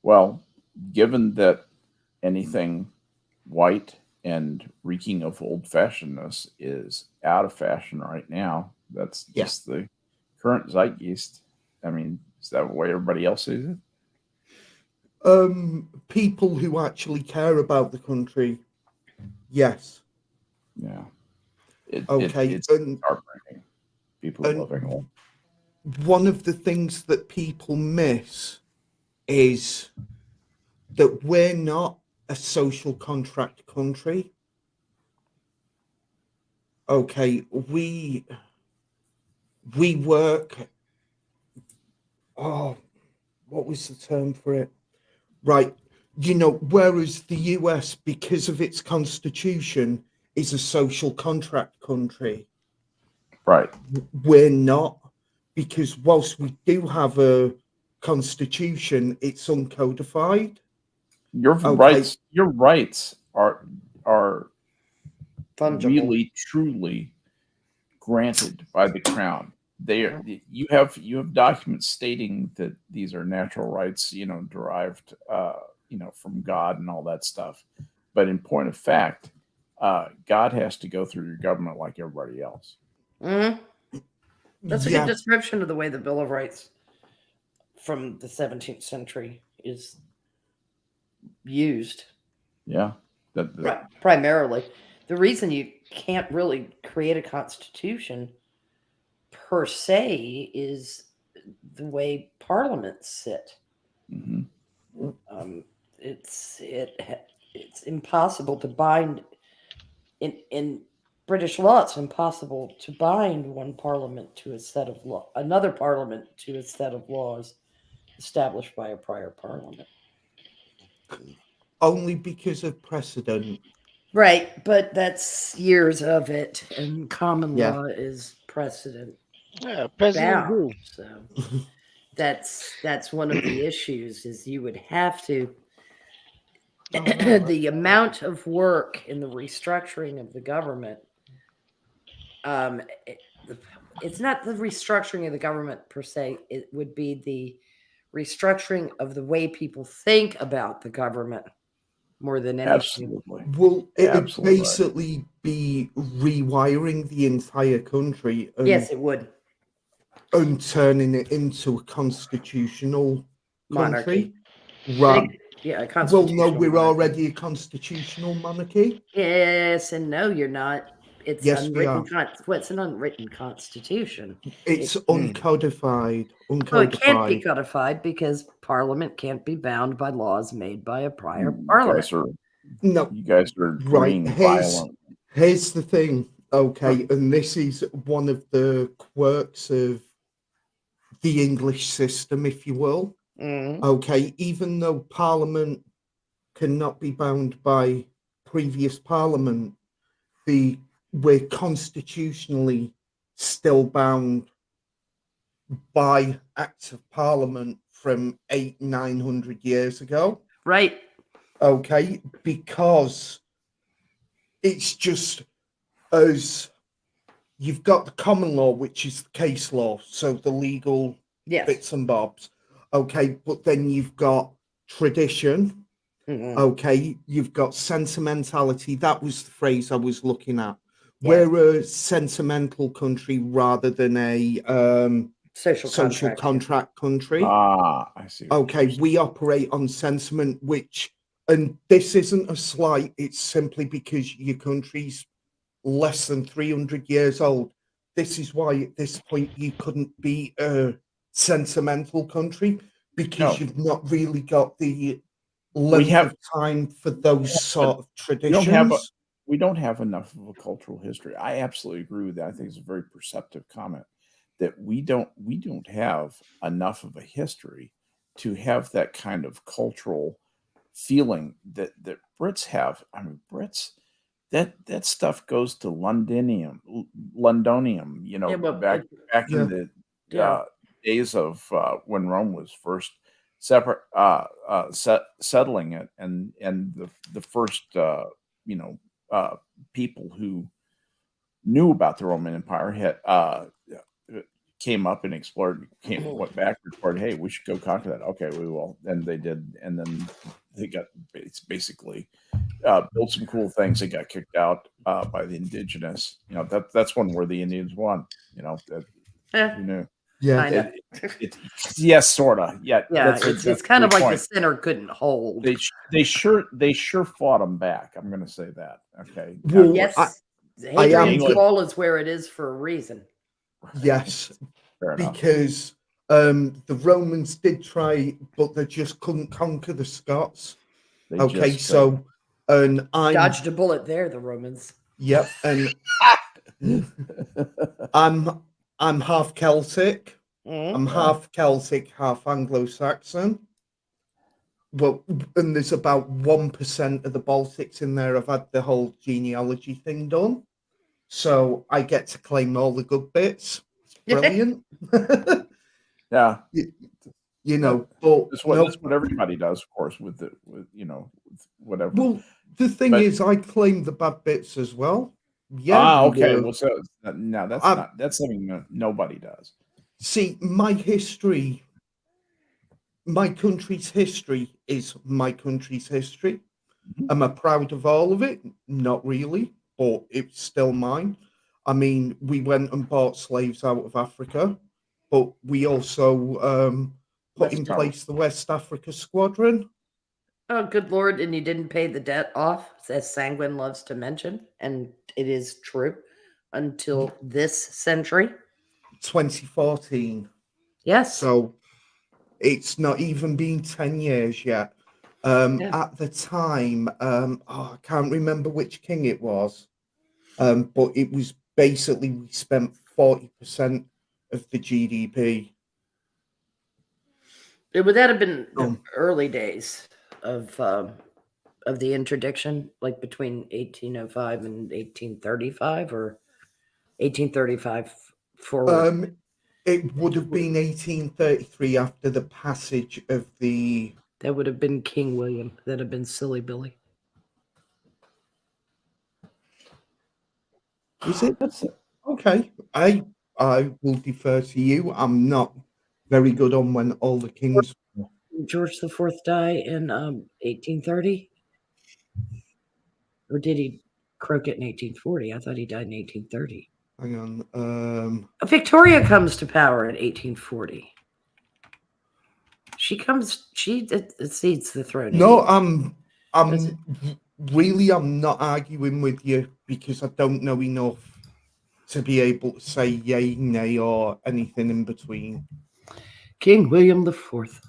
Speaker 1: Well, given that anything white and reeking of old-fashionedness is out of fashion right now, that's just the current zeitgeist. I mean, is that the way everybody else sees it?
Speaker 5: People who actually care about the country, yes.
Speaker 1: Yeah.
Speaker 5: It's
Speaker 1: heartbreaking. People love England.
Speaker 5: One of the things that people miss is that we're not a social contract country. Okay, we work. Oh, what was the term for it? Right. Whereas the US, because of its constitution, is a social contract country.
Speaker 1: Right.
Speaker 5: We're not, because whilst we do have a constitution, it's uncodified.
Speaker 1: Your rights are
Speaker 2: fungible.
Speaker 1: Really truly granted by the crown. You have documents stating that these are natural rights, derived from God and all that stuff. But in point of fact, God has to go through your government like everybody else.
Speaker 2: Mhm. That's a
Speaker 5: yeah,
Speaker 2: good description of the way the Bill of Rights from the 17th century is used.
Speaker 1: Yeah.
Speaker 2: Primarily. The reason you can't really create a constitution per se is the way parliaments sit.
Speaker 1: Mhm.
Speaker 2: It's impossible to bind in British law. It's impossible to bind one parliament to a set of law, another parliament to a set of laws established by a prior parliament.
Speaker 5: only because of precedent.
Speaker 2: Right, but that's years of it, and common
Speaker 5: Yeah.
Speaker 2: law is precedent
Speaker 3: Yeah, President
Speaker 2: bound.
Speaker 3: Who.
Speaker 2: So that's one of the issues. Is you would have to the amount of work in the restructuring of the government. It's not the restructuring of the government per se. It would be the restructuring of the way people think about the government more than anything.
Speaker 1: Absolutely.
Speaker 5: Well, it'd
Speaker 1: Absolutely right.
Speaker 5: basically be rewiring the entire country and,
Speaker 2: Yes, it would.
Speaker 5: and turning it into a constitutional country.
Speaker 2: Monarchy.
Speaker 5: Right.
Speaker 2: Yeah, a
Speaker 5: Well,
Speaker 2: constitutional
Speaker 5: no, we're
Speaker 2: monarchy.
Speaker 5: already a constitutional monarchy.
Speaker 2: Yes and no, you're not. It's
Speaker 5: Yes, we
Speaker 2: unwritten.
Speaker 5: are.
Speaker 2: What's an unwritten constitution?
Speaker 5: It's
Speaker 2: It-
Speaker 5: uncodified.
Speaker 2: Well, it can't be
Speaker 5: Uncodified.
Speaker 2: codified because Parliament can't be bound by laws made by a prior
Speaker 1: You
Speaker 2: Parliament.
Speaker 1: guys are
Speaker 5: No,
Speaker 1: you guys are
Speaker 5: right.
Speaker 1: green violent.
Speaker 5: Here's the thing. Okay, and this is one of the quirks of the English system, if you will.
Speaker 2: Mhm.
Speaker 5: Okay, even though Parliament cannot be bound by previous Parliament, we're constitutionally still bound by acts of Parliament from 800-900 years ago.
Speaker 2: Right.
Speaker 5: Okay, because it's just as you've got the common law, which is the case law, so the legal
Speaker 2: Yes.
Speaker 5: bits and bobs. Okay, but then you've got tradition.
Speaker 2: Mhm.
Speaker 5: Okay, you've got sentimentality. That was the phrase I was looking at.
Speaker 2: Yes.
Speaker 5: We're a sentimental country rather than a social contract country.
Speaker 1: I see. what
Speaker 5: Okay,
Speaker 1: you're saying.
Speaker 5: we operate on sentiment, which, and this isn't a slight, it's simply because your country's less than 300 years old. This is why at this point you couldn't be a sentimental country, because
Speaker 1: No.
Speaker 5: you've not really got the
Speaker 1: We
Speaker 5: length
Speaker 1: have
Speaker 5: of time for those sort of
Speaker 1: we don't have a
Speaker 5: traditions.
Speaker 1: we don't have enough of a cultural history. I absolutely agree with that. I think it's a very perceptive comment that we don't have enough of a history to have that kind of cultural feeling that Brits have. I mean, Brits, that stuff goes to Londonium, you know,
Speaker 2: Yeah, well,
Speaker 1: back
Speaker 5: Yeah.
Speaker 1: in the
Speaker 2: Yeah.
Speaker 1: days of when Rome was first settling it, and the first people who knew about the Roman Empire had came up and explored, went back, reported, hey, we should go conquer that. Okay, we will. And they did, and then they got basically built some cool things. They got kicked out by the indigenous. You know, that's one where the Indians won. You know, who knew?
Speaker 5: Yeah.
Speaker 2: Kinda.
Speaker 1: Yes, sorta. Yeah,
Speaker 2: Yeah,
Speaker 1: that's
Speaker 2: it's
Speaker 1: a
Speaker 2: kind of
Speaker 1: great
Speaker 2: like
Speaker 1: point.
Speaker 2: the center couldn't hold.
Speaker 1: They sure fought them back. I'm going to say that. Okay.
Speaker 5: Well,
Speaker 2: Yes,
Speaker 5: I am
Speaker 2: Hadrian's
Speaker 1: good.
Speaker 2: Wall is where it is for a reason.
Speaker 5: Yes,
Speaker 1: Fair enough.
Speaker 5: because the Romans did try, but they just couldn't conquer the Scots.
Speaker 1: They
Speaker 5: Okay,
Speaker 1: just,
Speaker 5: so and I'm
Speaker 2: Dodged a bullet there, the Romans.
Speaker 5: yep, and I'm half Celtic.
Speaker 2: Mhm.
Speaker 5: I'm half Celtic, half Anglo-Saxon. Well, and there's about 1% of the Baltics in there. I've had the whole genealogy thing done, so I get to claim all the good bits. It's brilliant.
Speaker 1: yeah.
Speaker 5: You know, but
Speaker 1: That's
Speaker 5: no.
Speaker 1: what everybody does, of course, with whatever.
Speaker 5: Well, the thing
Speaker 1: But-
Speaker 5: is, I claim the bad bits as well. Yeah.
Speaker 1: Okay.
Speaker 5: and,
Speaker 1: Well, so no, that's something nobody does.
Speaker 5: see, my history, my country's history is my country's history. Am I proud of all of it? Not really, but it's still mine. I mean, we went and bought slaves out of Africa, but we also put in
Speaker 2: West Africa.
Speaker 5: place the West Africa Squadron.
Speaker 2: Oh, good Lord. And you didn't pay the debt off, as Sanguine loves to mention. And it is true until this century.
Speaker 5: 2014.
Speaker 2: Yes.
Speaker 5: So it's not even been 10 years yet.
Speaker 2: Yeah.
Speaker 5: At the time, I can't remember which king it was, but it was basically we spent 40% of the GDP.
Speaker 2: Would that have been the
Speaker 5: Um,
Speaker 2: early days of the interdiction, like between 1805 and 1835, or 1835 forward?
Speaker 5: It would have been 1833 after the passage of the.
Speaker 2: That would have been King William. That'd have been Silly Billy.
Speaker 5: Is it?
Speaker 1: That's it.
Speaker 5: Okay. I will defer to you. I'm not very good on when all the kings.
Speaker 2: George the Fourth die in 1830, or did he croak it in 1840? I thought he died in 1830.
Speaker 5: Hang on.
Speaker 2: Victoria comes to power in 1840. She cedes the throne.
Speaker 5: No,
Speaker 2: Does
Speaker 5: I'm really, I'm not arguing with you because I don't know enough to be able to say yay, nay, or anything in between.
Speaker 2: King William the Fourth.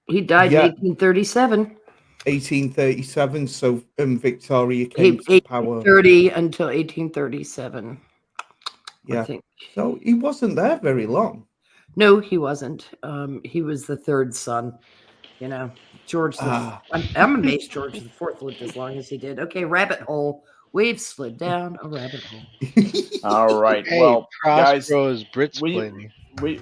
Speaker 2: He died
Speaker 5: Yeah.
Speaker 2: in 1837.
Speaker 5: 1837. So Victoria came to power.
Speaker 2: 1830 until 1837.
Speaker 5: Yeah.
Speaker 2: I think.
Speaker 5: So he wasn't there very long.
Speaker 2: No, he wasn't. He was the third son. You know, George. I'm amazed George the Fourth lived as long as he did. Okay, rabbit hole. We've slid down a rabbit hole.
Speaker 1: All right.
Speaker 3: Hey,
Speaker 1: Well, guys,
Speaker 3: Prospero's Brits
Speaker 1: we
Speaker 3: planning.
Speaker 1: we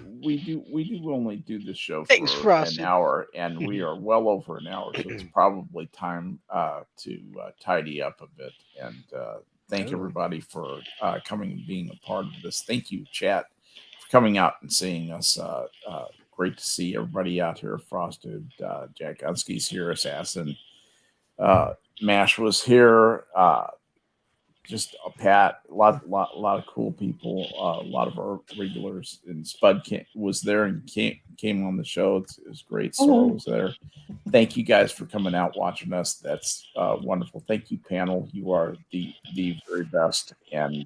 Speaker 1: do only do the show
Speaker 3: Thanks,
Speaker 1: for
Speaker 3: Frosty.
Speaker 1: an hour, and we are well over an hour, so it's probably time to tidy up a bit. And thank everybody for coming and being a part of this. Thank you, chat, for coming out and seeing us. Great to see everybody out here. Frosted, Jack Unsky's here, Assassin, Mash was here. Just a Pat, a lot of cool people, a lot of our regulars, and Spud was there and came on the show. It was great. Sora was there. Thank you guys for coming out watching us. That's wonderful. Thank you, panel. You are the very best, and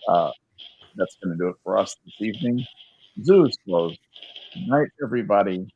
Speaker 1: that's going to do it for us this evening. Zoo is closed. Good night, everybody.